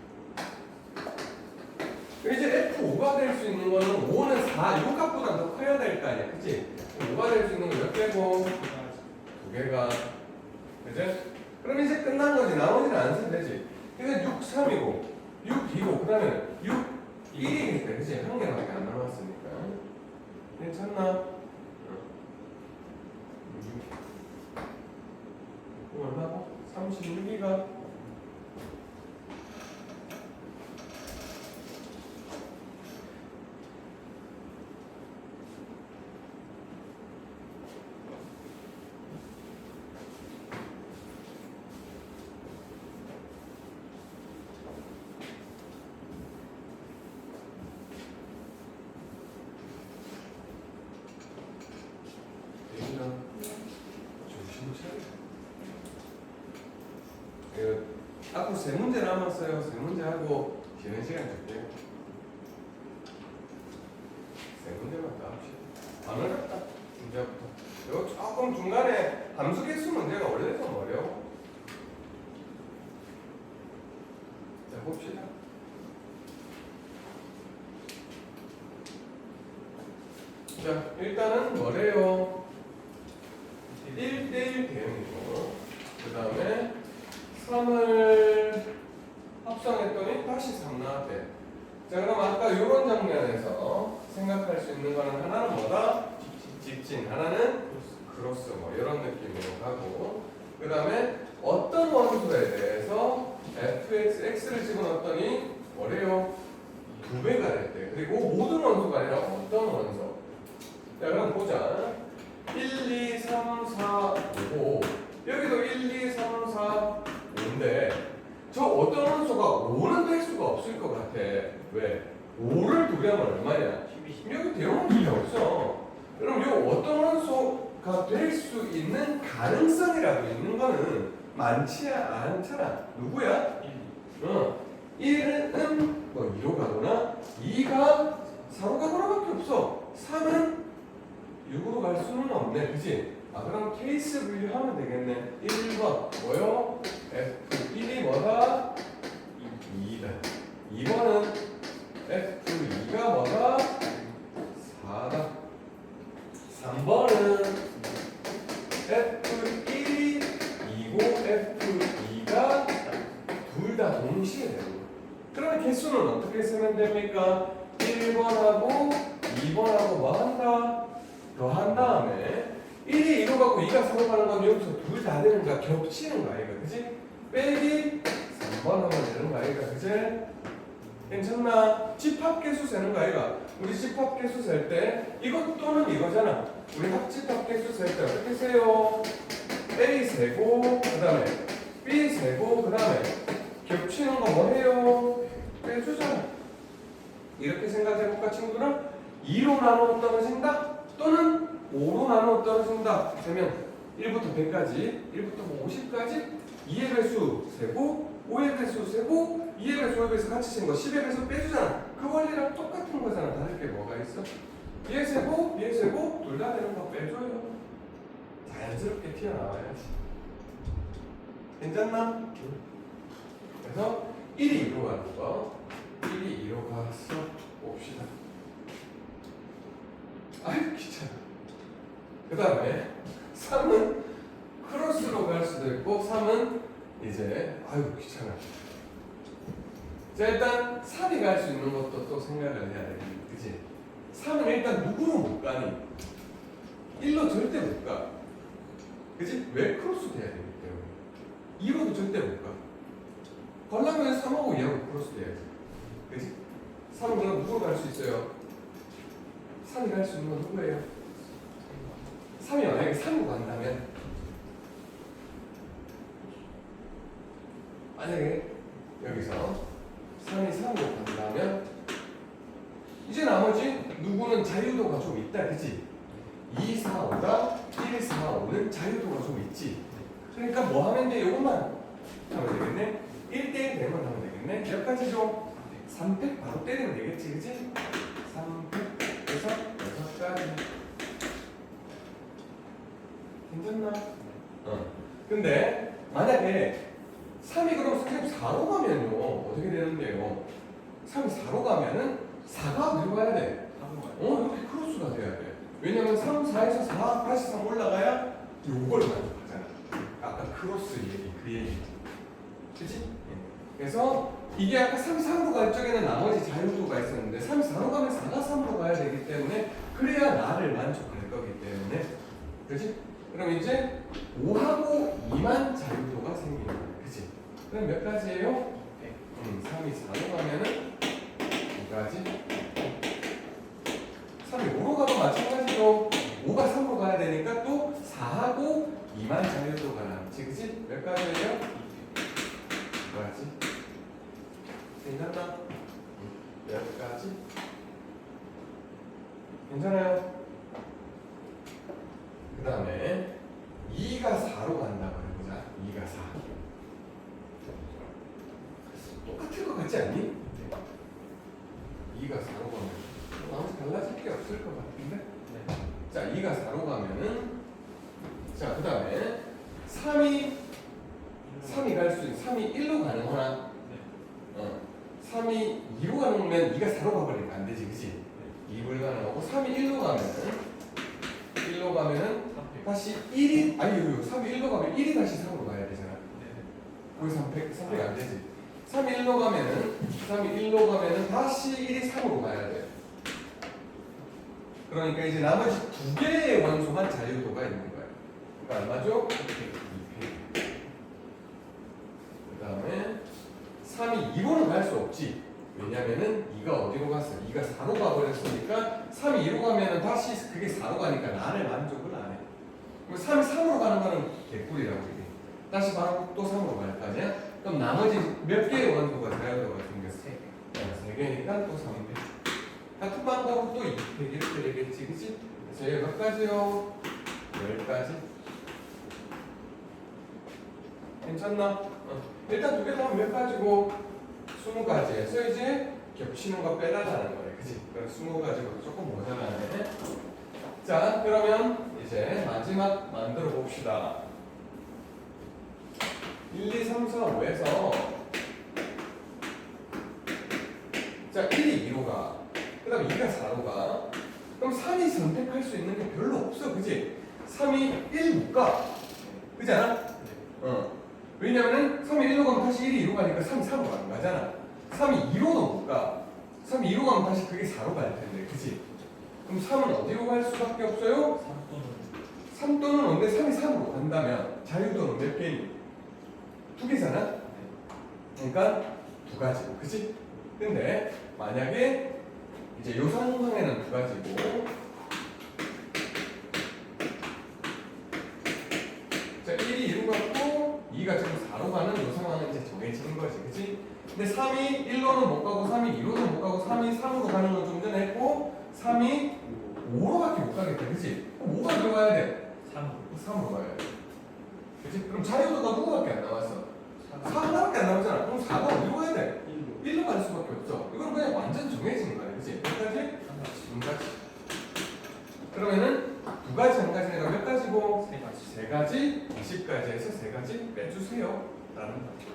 이제 F5가 될 수 있는 거는 5는 4, 요 값보다 더 커야 될 거 아니야. 그치? 5가 될 수 있는 거 몇 개고? 2개가. 그치? 그럼 이제 끝난 거지. 나머지는 안 쓰면 되지. 그래서 6, 3이고, 6, 2고, 그 다음에 6, 1이니까. 그치? 한 개밖에 안 남았으니까. 괜찮나? 얼마고? 36이가. 앞으로 3문제 남았어요. 3문제 하고 쉬는 시간 줄게요. 3문제만 더 합시다. 안 어렵다. 문제부터. 요 조금 중간에 함수 개수 문제가 원래 좀 어려워. 자, 봅시다. 자, 일단은 뭐래요? 1대1 대응이고, 그 다음에 3을 합성했더니 다시 3 나왔대. 자, 그럼 아까 이런 장면에서 생각할 수 있는 거는 하나는 뭐다? 직진. 하나는 크로스. 뭐 이런 느낌으로 가고, 그 다음에 어떤 원소에 대해서 fx, x를 집어넣었더니 뭐래요? 2배가 됐대. 그리고 모든 원소가 아니라 어떤 원소? 자, 그럼 보자. 1, 2, 3, 4, 5. 여기도 1, 2, 3, 4, 5인데 저 어떤 원소가 5는 될 수가 없을 것 같아. 왜? 5를 2배 하면 얼마냐? 12. 여기 대원수가 없어. 그럼 이 어떤 원소가 될 수 있는 가능성이라도 있는 거는 많지 않잖아. 누구야? 1은 뭐 2로 가거나 2가 4로 가거나밖에 없어. 3은 6으로 갈 수는 없네. 그치? 아, 그럼 케이스 분류하면 되겠네. 1번 뭐요? F1이 뭐다? 2다. 2번은 F2가 뭐다? 4다. 3번은 F1이 2고 F2가 둘 다 동시에 되는 거야. 그러면 개수는 어떻게 쓰면 됩니까? 1번하고 2번하고 뭐 한다? 더한 다음에 1이 2로 가고 2가 4로 가는 건 여기서 둘 다 되는 거야. 겹치는 거 아이가. 그치? 빼기 3번 하면 되는 거 아이가. 그치? 괜찮나? 집합계수 세는 거 아이가. 우리 집합계수 셀 때 이것 또는 이거잖아. 우리 합집합계수 셀 때 어떻게 세요? A 세고 그 다음에 B 세고 그 다음에 겹치는 거 뭐 해요? 빼주잖아. 이렇게 생각해볼까 친구들아? 2로 나누어 떨어진다? 또는 5로 나누어 떨어진다. 그러면 1부터 100까지, 1부터 50까지 2의 배수 세고 5의 배수 세고 2의 배수 5의 배수 같이 세는 거 10의 배수 빼주잖아. 그 원리랑 똑같은 거잖아. 다를 게 뭐가 있어? 얘 세고 얘 세고 둘 다 되는 거 빼줘요. 자연스럽게 튀어나와야지. 괜찮나? 그래서 1이 2로 가는 거 1이 2로 가서 봅시다. 아유 귀찮아. 그 다음에 3은 크로스로 갈 수도 있고 3은 이제 아유 귀찮아. 자 일단 3이 갈 수 있는 것도 또 생각을 해야 돼. 그치? 3은 일단 누구는 못 가니 1로 절대 못 가. 그치? 왜? 크로스 돼야 되기 때문에 2로도 절대 못 가. 가려면 3하고 2하고 크로스 돼야지. 그치? 3은 그럼 누구로 갈 수 있어요? 3이 갈 수 있는 건 누구예요? 3이 만약에 3으로 간다면 만약에 여기서 3이 3으로 간다면 이제 나머지 누구는 자유도가 좀 있다. 그치? 2, 4, 5가 1, 4, 5는 자유도가 좀 있지. 그러니까 뭐 하면 돼? 이것만 하면 되겠네? 1대1 되면 하면 되겠네? 몇 가지죠? 3팩 바로 때리면 되겠지. 그치? 3팩에서 6가지. 괜찮나? 근데 만약에 3이 그럼 선생님 4로 가면요 어떻게 되는데요? 3이 4로 가면은 4가 어디로 가야 돼? 이렇게 크로스가 돼야 돼. 왜냐면 3, 4에서 4, 다시 3 올라가야 요걸 만족하잖아. 아까 크로스 얘기, 그 얘기. 그치? 그래서 이게 아까 3, 4로 갈 적에는 나머지 자유도가 있었는데 3, 4로 가면 4가 3으로 가야 되기 때문에 그래야 나를 만족할 거기 때문에. 그치? 그럼 이제 5하고 2만 자유도가 생기는 거야. 그치? 그럼 몇 가지예요? 3이 4로 가면은 2가지. 3이 5로 가도 마찬가지로 5가 3으로 가야 되니까 또 4하고 2만 자유도가 남지. 그치? 몇 가지예요? 2가지. 괜찮나? 몇 가지? 괜찮아요? 그 다음에 2가 4로 간다고 해보자. 2가 4 똑같을 것 같지 않니? 2가 4로 가면 나머지 달라질 게 없을 것 같은데? 자 2가 4로 가면은 자 그 다음에 3이 갈 수 있는 3이 1로 가는 거나 3이 2로 가는 거면 2가 4로 가버리니까 안 되지. 그치? 2를 가는 거고 3이 1로 가면은 다시 1이 아니 3이 1로 가면 1이 다시 3으로 가야 되잖아. 거기서 3팩 안 되지. 3이 1로 가면은 다시 1이 3으로 가야 돼. 그러니까 이제 나머지 두 개의 원소만 자유도가 있는 거야. 그러니까 얼마죠? 2팩. 그 다음에 3이 2로는 갈 수 없지. 왜냐면은 2가 어디로 갔어? 2가 4로 가버렸으니까 3이 2로 가면은 다시 그게 4로 가니까 나를 만족을 안 해. 그럼 3이 3으로 가는 거는 개꿀이라고 이게. 다시 바로 또 3으로 갈 거 아니야? 그럼 나머지 몇 개의 원소가 자유도가 생겼어? 3개니까 또 3팩. 같은 방법으로 또 2팩 이렇게 되겠지. 그치? 그래서 여기 몇 가지요? 10가지. 괜찮나? 일단 두 개 다 하면 몇 가지고? 20가지에서 이제 겹치는 거 빼달라는 거예요. 그치? 그럼 20가지고 조금 모자라네. 자, 그러면 이제 마지막 만들어 봅시다. 1, 2, 3, 4, 5에서 자, 1이 2로 가. 그 다음에 2가 4로 가. 그럼 3이 선택할 수 있는 게 별로 없어. 그치? 3이 1 못 가. 그지 않아? 왜냐면은 3이 1로 가면 다시 1이 2로 가니까 3이 3으로 가는 거잖아. 3이 2로도 못 가. 3이 2로 가면 다시 그게 4로 갈 텐데. 그치? 그럼 3은 어디로 갈 수밖에 없어요? 3 또는 언제 3이 3으로 간다면 자유도는 몇 개니? 2개잖아? 그러니까 2가지고. 그치? 근데 만약에 이제 요 상황에는 2가지고 자 1이 2로 갔고 2가 지금 4로 가는 요 상황은 이제 정해지는 거지. 그치? 근데 3이 1로는 못 가고 3이 2로는 못 가고 3이 3으로 가는 건 좀 전에 했고 3이 5로밖에 못 가겠다. 그치? 그럼 5가 들어가야 돼? 3으로 가야 돼. 그치? 그럼 자유도가 누구밖에 안 남았어? 4하나밖에 안 남았잖아. 그럼 4가 어디로 가야 돼? 1로 갈 수밖에 없어. 이건 그냥 완전 정해지는 거야. 그치? 몇 가지? 한 가지. 그러면은 2가지, 한 가지가 몇 가지고? 3가지, 20가지에서 3가지 빼주세요. 라는 거죠.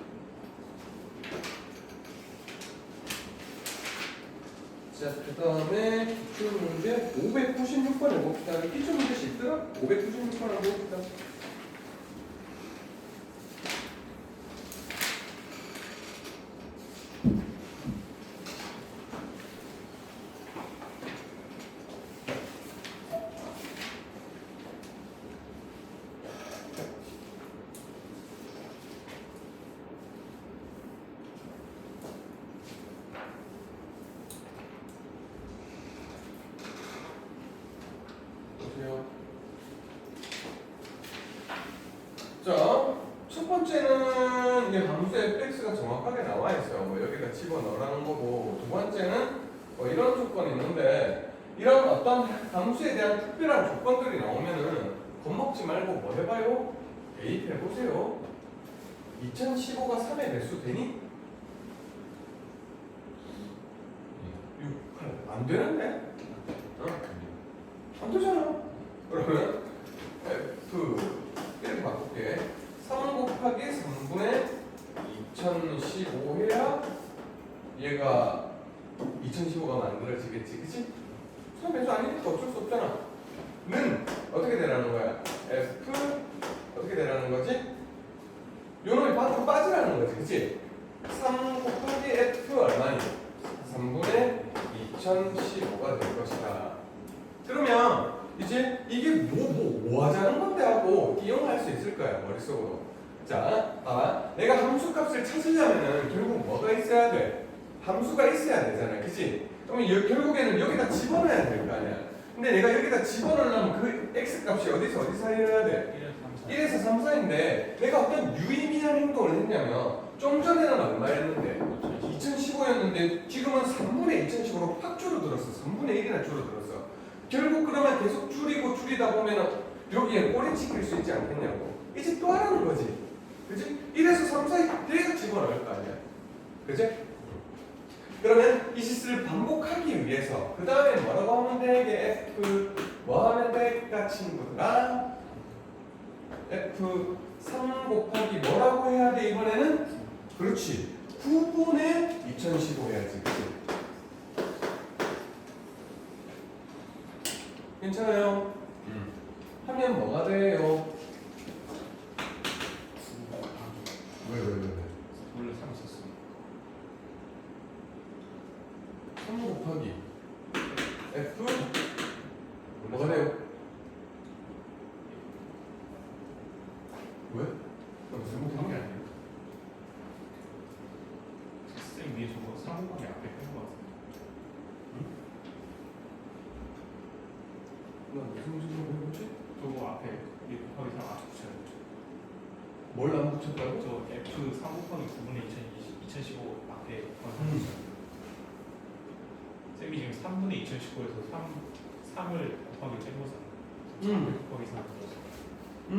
자, 그 다음에 기출문제 596번 해봅시다. 기출문제씩 있더라? 596번 한번 해봅시다. 자, 첫 번째는 이게 함수의 fx가 정확하게 나와 있어요. 뭐 여기다 집어넣으라는 거고, 두 번째는 뭐 이런 조건이 있는데, 이런 어떤 함수에 대한 특별한 조건들이 나오면은 겁먹지 말고 뭐 해봐요? 대입해 보세요. 2015가 3의 배수 되니? 6, 8. 안 되는데? 안 되잖아. 그러면 F 이렇게 바꿀게. 3 곱하기 3분의 2015 해야 얘가 2015가 만들어지겠지, 그치? 수학 배수 아니니까 어쩔 수 없잖아. 는 어떻게 되라는 거야? F 어떻게 되라는 거지? 요 놈이 밖으로 빠지라는 거지, 그치? 3 곱하기 F 얼마니? 3분의 2015가 될 것이다. 그러면 이제 이게 뭐 하자는 건데 하고 이용할 수 있을 거야, 머릿속으로. 자, 봐봐. 내가 함수 값을 찾으려면은 결국 뭐가 있어야 돼? 함수가 있어야 되잖아, 그치? 그러면 결국에는 여기다 집어넣어야 될 거 아니야. 근데 내가 여기다 집어넣으려면 그 x 값이 어디서 사이를 해야 돼? 1에서 3, 4인데 내가 어떤 유의미한 행동을 했냐면 좀 전에는 얼마였는데? 2015였는데 지금은 3분의 2015로 확 줄어들었어. 3분의 1이나 줄어들었어. 결국 그러면 계속 줄이다 보면은 여기에 꼬리 찍힐 수 있지 않겠냐고. 이제 또 하라는 거지. 그치? 1에서 3, 4에 계속 집어넣을 거 아니야. 그치? 그러면 이 실수를 반복하기 위해서 그 다음에 뭐라고 하면 돼? 이게 F 뭐 하면 될까 친구들아? F 3 곱하기 뭐라고 해야 돼 이번에는? 그렇지. 9분의 2015 해야지. 그치? 괜찮아요? 하면 뭐가 돼요? 왜? 원래 3 있었어. 3 곱하기 F 뭐가 돼요? 왜? 무슨 곱하기 게 아니에요? 쌤 위에 저거 3 곱하기 앞에 뺀거 같은데. 나 무슨 식으로 해보지? 저거 앞에 위에 곱하기 3 앞에 붙여야 돼. 뭘 안 붙였다고? 저 F 3 곱하기 9분의 2015 앞에 곱하기 3 붙여야 돼. 쌤이 지금 3분의 2015에서 3을 곱하기 뺀 거잖아. 3을 곱하기 3 네.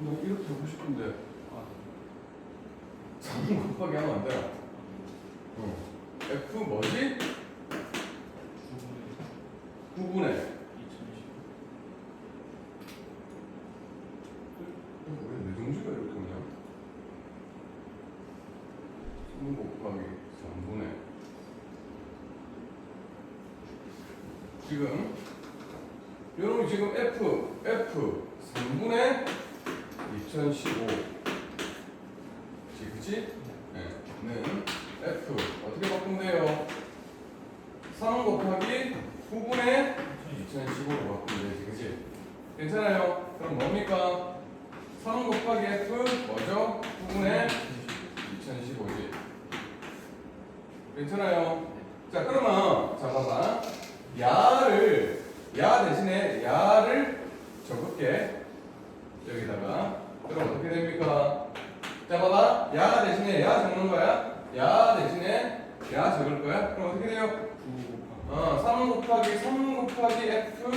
나 이렇게 하고 싶은데 아, 3 곱하기 하면 안 돼. F 뭐지? 9분의 2015. 왜 내정지가 이렇게 오냐? 3 곱하기 3분의 지금 여러분 지금 F 3분의 2015 그치? 네. 는 F 어떻게 바꾸면 돼요? 3 곱하기 9분의 2015로 바꾸면 되지, 그치? 괜찮아요? 그럼 뭡니까? 3 곱하기 F 뭐죠? 9분의 2015지. 괜찮아요? 자, 그러면 자 봐봐. 야 대신에 야를 적을게. 여기다가. 그럼 어떻게 됩니까? 자, 봐봐. 야 대신에 야 적는 거야. 야 대신에 야 적을 거야. 그럼 어떻게 돼요? 3 곱하기 F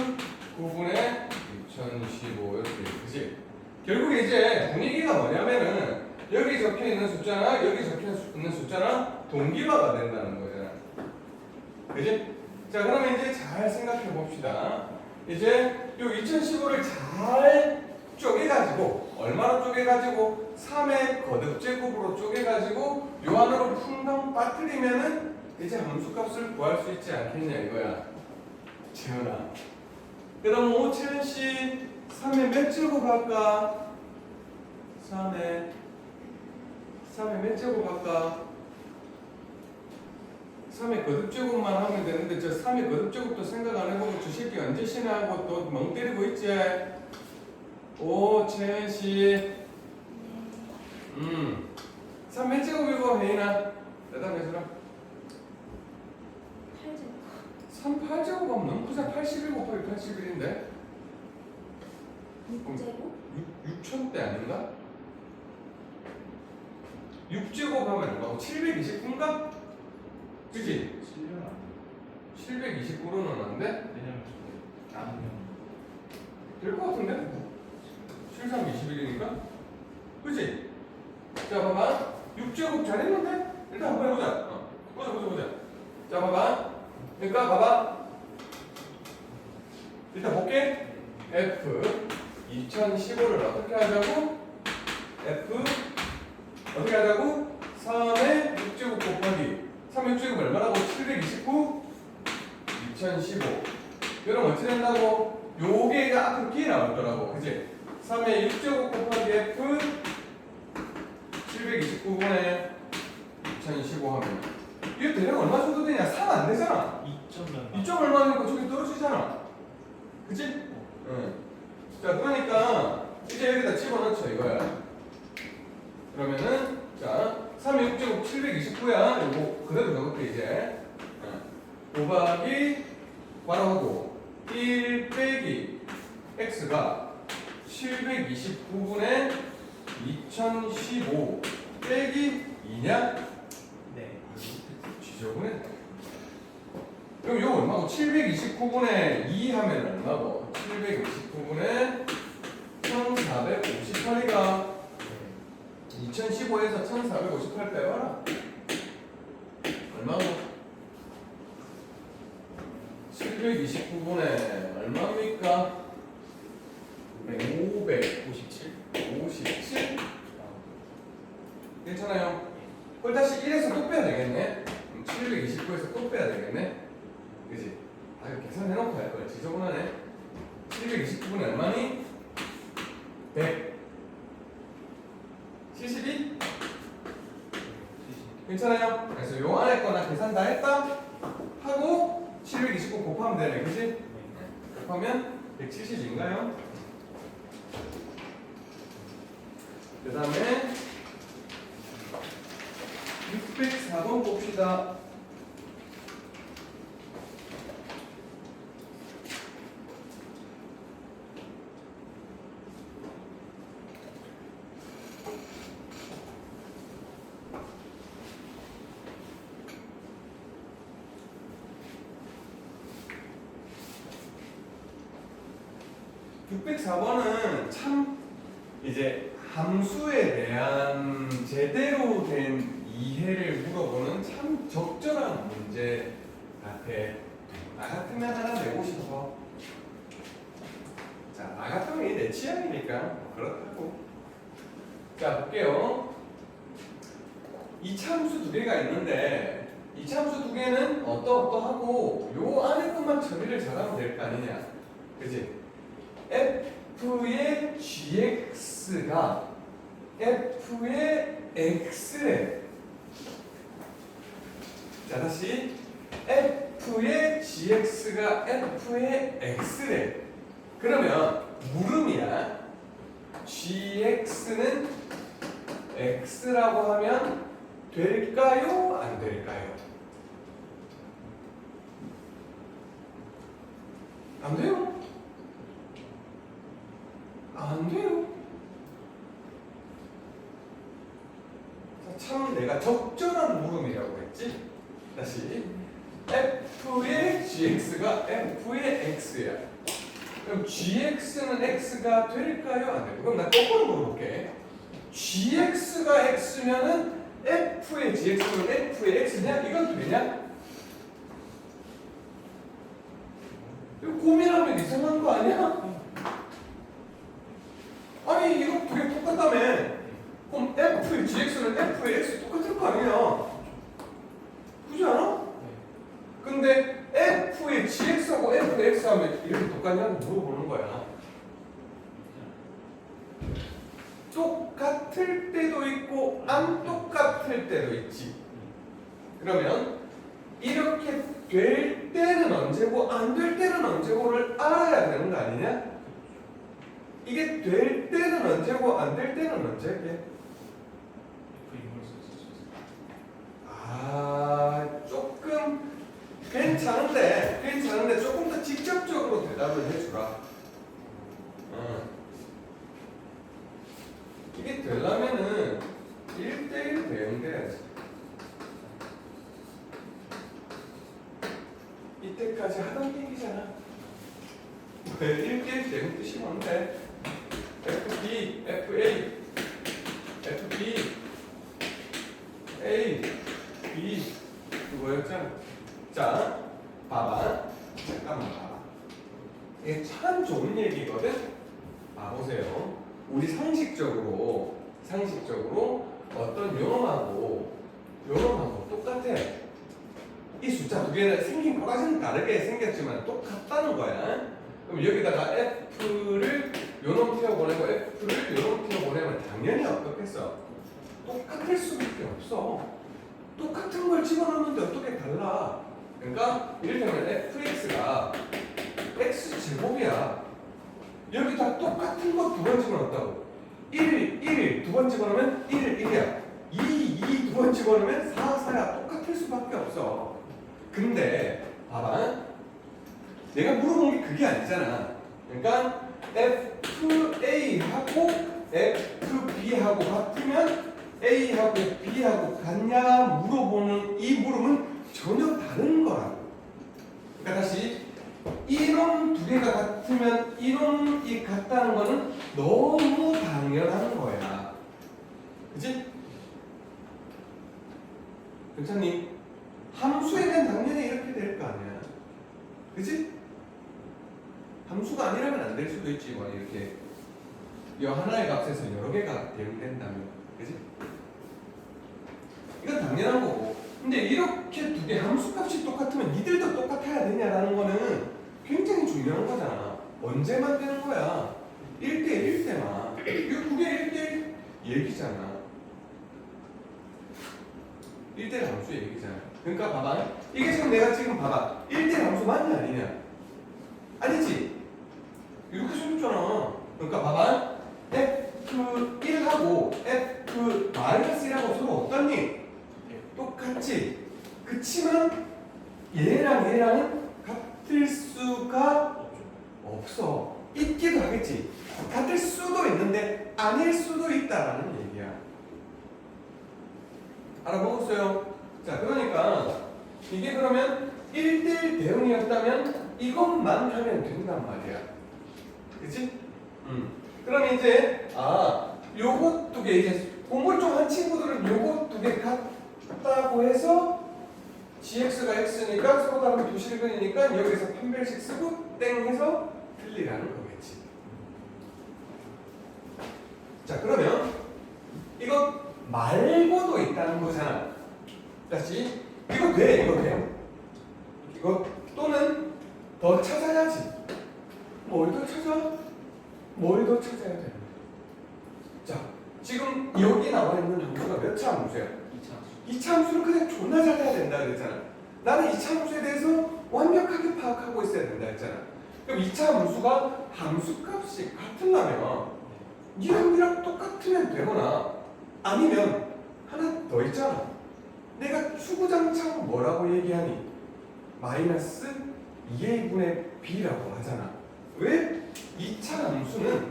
9분의 2015 이렇게. 그치? 결국에 이제 분위기가 뭐냐면은 여기 적혀 있는 숫자나 여기 적혀 있는 숫자나 동기화가 된다는 거잖아. 그치? 자, 그러면 이제 잘 생각해 봅시다. 이제 요 2015를 잘 쪼개가지고 얼마로 쪼개가지고 3의 거듭제곱으로 쪼개가지고 요 안으로 풍덩 빠뜨리면은 이제 함수값을 구할 수 있지 않겠냐 이거야. 재현아. 그럼 오채은씨 3의 몇 제곱 할까? 3의 몇 제곱 할까? 3의 거듭제곱만 하면 되는데 저 3의 거듭제곱도 생각 안 해보고 저 새끼 언제 쉬나하고 또 멍 때리고 있지? 오 채은씨 3 몇 제곱이고 혜인아 대답해주라. 8제곱. 3 8제곱 하면 너무 크잖아. 81 곱하기 81인데 6제곱? 6천대 아닌가? 6제곱 하면 얼마고? 729인가? 그치? 7년 안 729로는 안 돼? 왜냐면 저거 나누면 될 것 같은데? 7, 3, 21이니까? 그치? 자 봐봐 6제곱 잘했는데? 일단 한번 해보자. 보자. 자 봐봐. 그러니까 봐봐. 일단 볼게. F 2015를 어떻게 하자고? F 어떻게 하자고? 3의 6제곱 곱하기 3의 6제곱 얼마라고? 729 2015. 그럼 어떻게 된다고? 요게 앞으로 끼 나올 거라고. 그치? 3의 6제곱 곱하기 F 729분의 2015 하면 이거 대략 얼마 정도 되냐? 3 안 되잖아. 2점 2점 얼마니까 저기 떨어지잖아. 그치? 응. 자, 그러니까 이제 여기다 집어넣죠 이거야. 그러면은 자 3의 6제곱 729야. 이거 그대로 적을게 이제. 곱하기 바로하고 1 빼기 x가 729분의 2015 빼기 2냐? 네. 지저분해. 그럼 이거 얼마고? 729분의 2 하면 얼마고? 729분의 1458이가 2015에서 1458 빼봐라. 얼마고? 729분의 얼마입니까? 557? 57? 괜찮아요? 그걸 다시 1에서 또 빼야 되겠네? 729에서 또 빼야 되겠네? 그치? 아 이거 계산해놓고 할 거야. 지저분하네. 729분의 얼마니? 100 72? 괜찮아요? 그래서 요 안에 거나 계산 다 했다? 하고 729 곱하면 되네. 그치? 곱하면 170인가요? 그 다음에 604번 봅시다. (604번은) 참 이제 함수에 대한 제대로 된 이해를 물어보는 참 적절한 문제 같아. 나 같으면 하나 내고 싶어. 자, 나 같으면 이게 내 취향이니까 뭐 그렇다고. 자, 볼게요. 이차함수 두 개가 있는데 이차함수 두 개는 어떠어떠하고 요 안에 것만 처리를 잘하면 될 거 아니냐. 그치? f의 gx가 f의 x래. 자, 다시 f의 gx가 f의 x래. 그러면 물음이야. gx는 x라고 하면 될까요? 안 될까요? 안 돼요. 안 돼요. 참 내가 적절한 물음이라고 했지? 다시 f의 gx가 f의 x야. 그럼 gx는 x가 될까요? 안 돼요? 그럼 나 거꾸로 물어볼게. gx가 x면은 f의 gx는 f의 x냐? 이건 되냐? 이거 고민하면 이상한 거 아니야? 아니 이거 두 개 똑같다며. 그럼 F의 GX는 F의 X 똑같을 거 아니야? 그렇지 않아? 근데 F의 GX하고 F의 X 하면 이렇게 똑같냐고 물어보는 거야. 똑같을 때도 있고 안 똑같을 때도 있지. 그러면 이렇게 될 때는 언제고 안 될 때는 언제고를 알아야 되는 거 아니냐? 이게 될 때는 언제고 안 될 때는 언제게? 아, 조금 괜찮은데 조금 더 직접적으로 대답을 해주라. 이게 되려면은 1대1 대응돼야지. 이때까지 하던 얘기잖아. 왜 1대1 대응 뜻이 뭔데? FB, FA, FB, A, B 그거였잖아. 자, 봐봐. 잠깐만 봐봐. 이게 참 좋은 얘기거든. 봐보세요. 우리 상식적으로 어떤 요놈하고 똑같아. 이 숫자 두 개는 생긴 것까지는 다르게 생겼지만 똑같다는 거야. 그럼 여기다가 F를 요놈 튀어보내고 F를 요놈 튀어보내면 당연히 어떻겠어? 똑같을 수밖에 없어. 똑같은 걸 집어넣는데 어떻게 달라? 그러니까 이를테면 fx가 x제곱이야. 여기다 똑같은 거 두 번 집어넣었다고. 1 두 번 집어넣으면 1이야. 2 두 번 집어넣으면 4야. 똑같을 수밖에 없어. 근데 봐봐. 내가 물어본 게 그게 아니잖아. 그러니까 FA하고 FB하고 같으면 A하고 B하고 같냐 물어보는 이 물음은 전혀 다른 거라고. 그러니까 다시 이놈 두 개가 같으면 이놈이 같다는 거는 너무 당연한 거야. 그치? 괜찮니? 함수에 대한 당연히 이렇게 될 거 아니야. 그치? 함수가 아니라면 안 될 수도 있지. 뭐 이렇게 이 하나의 값에서 여러 개가 대응된다면. 그치? 이건 당연한 거고. 근데 이렇게 두 개 함수값이 똑같으면 니들도 똑같아야 되냐라는 거는 굉장히 중요한 거잖아. 언제만 되는 거야? 1대1 때만. 이거 두 개 1대1 얘기잖아. 1대1 함수 얘기잖아. 그러니까 봐봐. 이게 지금 봐봐. 1대1 함수 맞냐 아니냐? 아니지? 이렇게 생겼잖아. 그러니까 봐봐. F1하고 F-1하고 서로 어떠니? 똑같지? 그치만 얘랑은 같을 수가 없어. 있기도 하겠지. 같을 수도 있는데 아닐 수도 있다라는 얘기야. 알아보겠어요? 자, 그러니까 이게 그러면 1대1 대응이었다면 이것만 하면 된단 말이야. 그치? 그럼 이제 요것 두 개 이제 공부를 좀 한 친구들은 요것 두 개 같다고 해서 gx가 x니까 서로 다른 두 실근이니까 여기서 판별식 쓰고 땡 해서 틀리라는 거겠지. 자, 그러면 이거 말고도 있다는 거잖아. 다시 이거 돼. 이거 또는 더 찾아야지. 뭘 더 찾아야 돼? 자, 지금 여기 나와 있는 함수가 몇 차 함수야? 2차 함수는 그냥 존나 잘해야 된다 그랬잖아. 나는 2차 함수에 대해서 완벽하게 파악하고 있어야 된다 했잖아. 그럼 2차 함수가 함수값이 같으려면 이랑 똑같으면 되거나 아니면 하나 더 있잖아. 내가 추구장창 뭐라고 얘기하니? 마이너스 2a분의 b라고 하잖아. 왜? 2차 함수는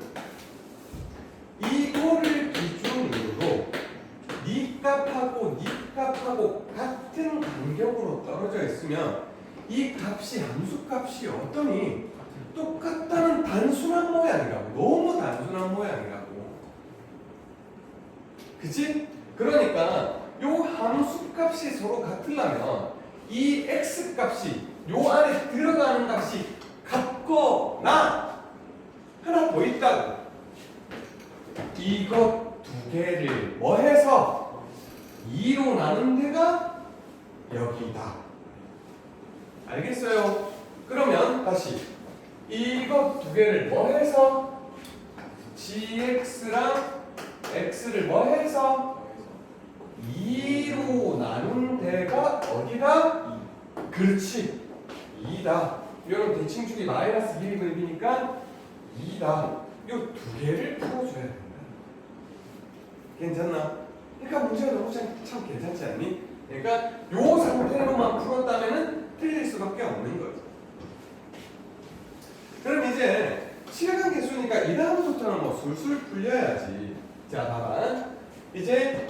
이거를 기준으로 니 값하고 같은 간격으로 떨어져 있으면 이 값이 함수값이 어떠니? 똑같다는 단순한 모양이라고. 너무 단순한 모양이라고. 그치? 그러니까 요 함수값이 서로 같으려면 이 x값이 요 안에 들어가는 값이 같다 섞거나 하나 더 있다고. 이것 두 개를 뭐 해서 2로 나눈 데가 여기다. 알겠어요? 그러면 다시 이것 두 개를 뭐 해서 gx랑 x를 뭐 해서 2로 나눈 데가 어디다? 그렇지, 2다. 이런 대칭축이 마이너스 1이 그리니까 2다. 이 두 개를 풀어줘야 된다. 괜찮나? 그러니까 문제가 너무 참 괜찮지 않니? 그러니까 요 상태로만 풀었다면은 틀릴 수밖에 없는 거죠. 그럼 이제 실근 개수니까 이 다음부터는 뭐 술술 풀려야지. 자, 봐봐. 이제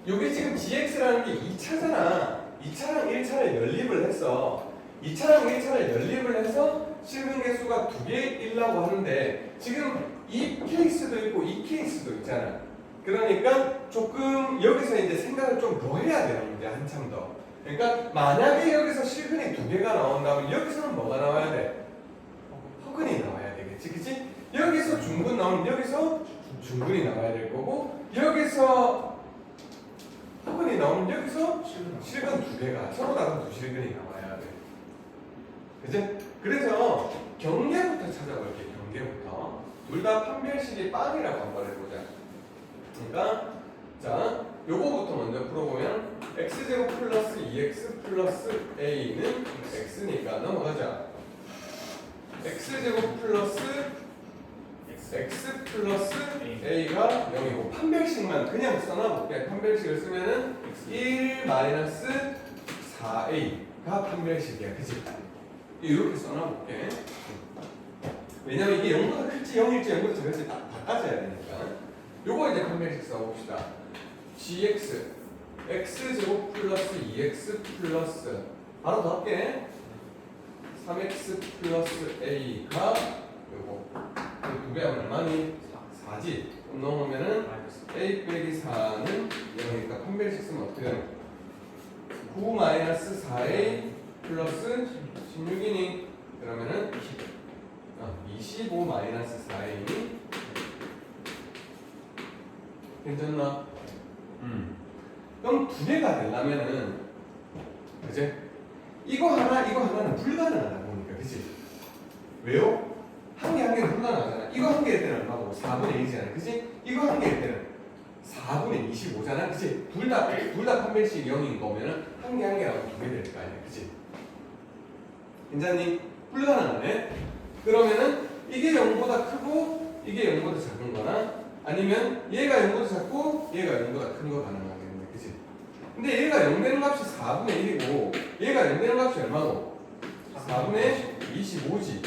요게 지금 gx라는 게 2차잖아. 2차랑 1차를 연립을 했어. 2차랑 1차를 연립을 해서 실근 개수가 두 개이려고 하는데 지금 이 케이스도 있고 이 케이스도 있잖아. 그러니까 조금 여기서 이제 생각을 좀 더 해야 되는 거야. 한참 더. 그러니까 만약에 여기서 실근이 두 개가 나온다면 여기서는 뭐가 나와야 돼? 허근이 나와야 되겠지, 그치? 여기서 중근 나오면 여기서 중근이 나와야 될 거고 여기서 허근이 나오면 여기서 실근 두 개가 서로 다른 두 실근이 나와야 돼. 그치? 그래서 경계부터 찾아볼게. 경계부터 둘 다 판별식이 빵이라고 한번 해보자. 그러니까 자 요거부터 먼저 풀어보면 x제곱 플러스 2x 플러스 a는 x니까 넘어가자. x제곱 플러스 x 플러스 a가 0이고 판별식만 그냥 써놔볼게. 판별식을 쓰면은 1 마이너스 4a가 판별식이야. 그치? 이렇게 써놔볼게. 왜냐면 이게 0보다 클지 0일지 0보다 작을지 다 따져야 되니까. 요거 이제 판별식 써봅시다. gx x제곱 플러스 2x 플러스 바로 더 할게. 3x 플러스 a가 요거 두 배 하면 얼마니? 4지. 넣으면은 a 빼기 4는 0이니까 판별식 쓰면 어떻게 되는 거야? 9 마이너스 4a 플러스 16이니 그러면은 25 마이너스 4a니 괜찮나? 그럼 두 개가 되려면은 그치? 이거 하나는 불가능하다 보니까 그치? 왜요? 한 개 한 개는 불가능하잖아. 이거 한 개일 때는 얼마고 4분의 1이잖아. 그치? 이거 한 개일 때는 4분의 25잖아. 그치? 둘 다 판별식 0인 거면은 한 개 한 개 나오면 두 개 될 거 아니야. 그치? 괜찮니? 불가능하네. 그러면은 이게 0보다 크고 이게 0보다 작은 거나 아니면 얘가 0보다 작고 얘가 0보다 큰 거 가능하겠네. 그치? 근데 얘가 0 되는 값이 4분의 1이고 얘가 0 되는 값이 얼마고? 4분의 25지.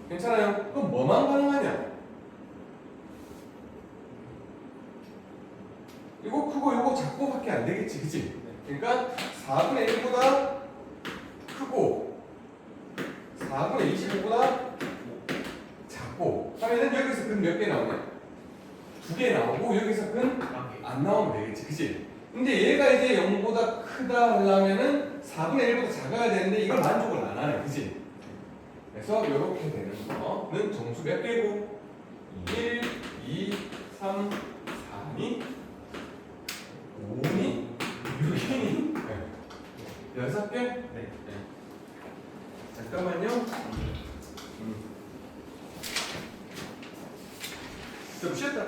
괜찮아요? 그럼 뭐만 가능하냐? 이거 크고 이거 작고밖에 안 되겠지. 그치? 그러니까 4분의 1보다 크고 4분의 25보다 작고 하면은 여기서 근 몇 개 나오냐? 두 개 나오고 여기서 근 안 나오면 되겠지. 그치? 근데 얘가 이제 0보다 크다 하려면은 4분의 1보다 작아야 되는데 이걸 만족을 안 하네. 그치? 그래서 이렇게 되는 거는 정수 몇 개고? 1, 2, 3, 4니? 5니? 6이니? 6개? 네. 잠깐만요. 좀 쉬었다.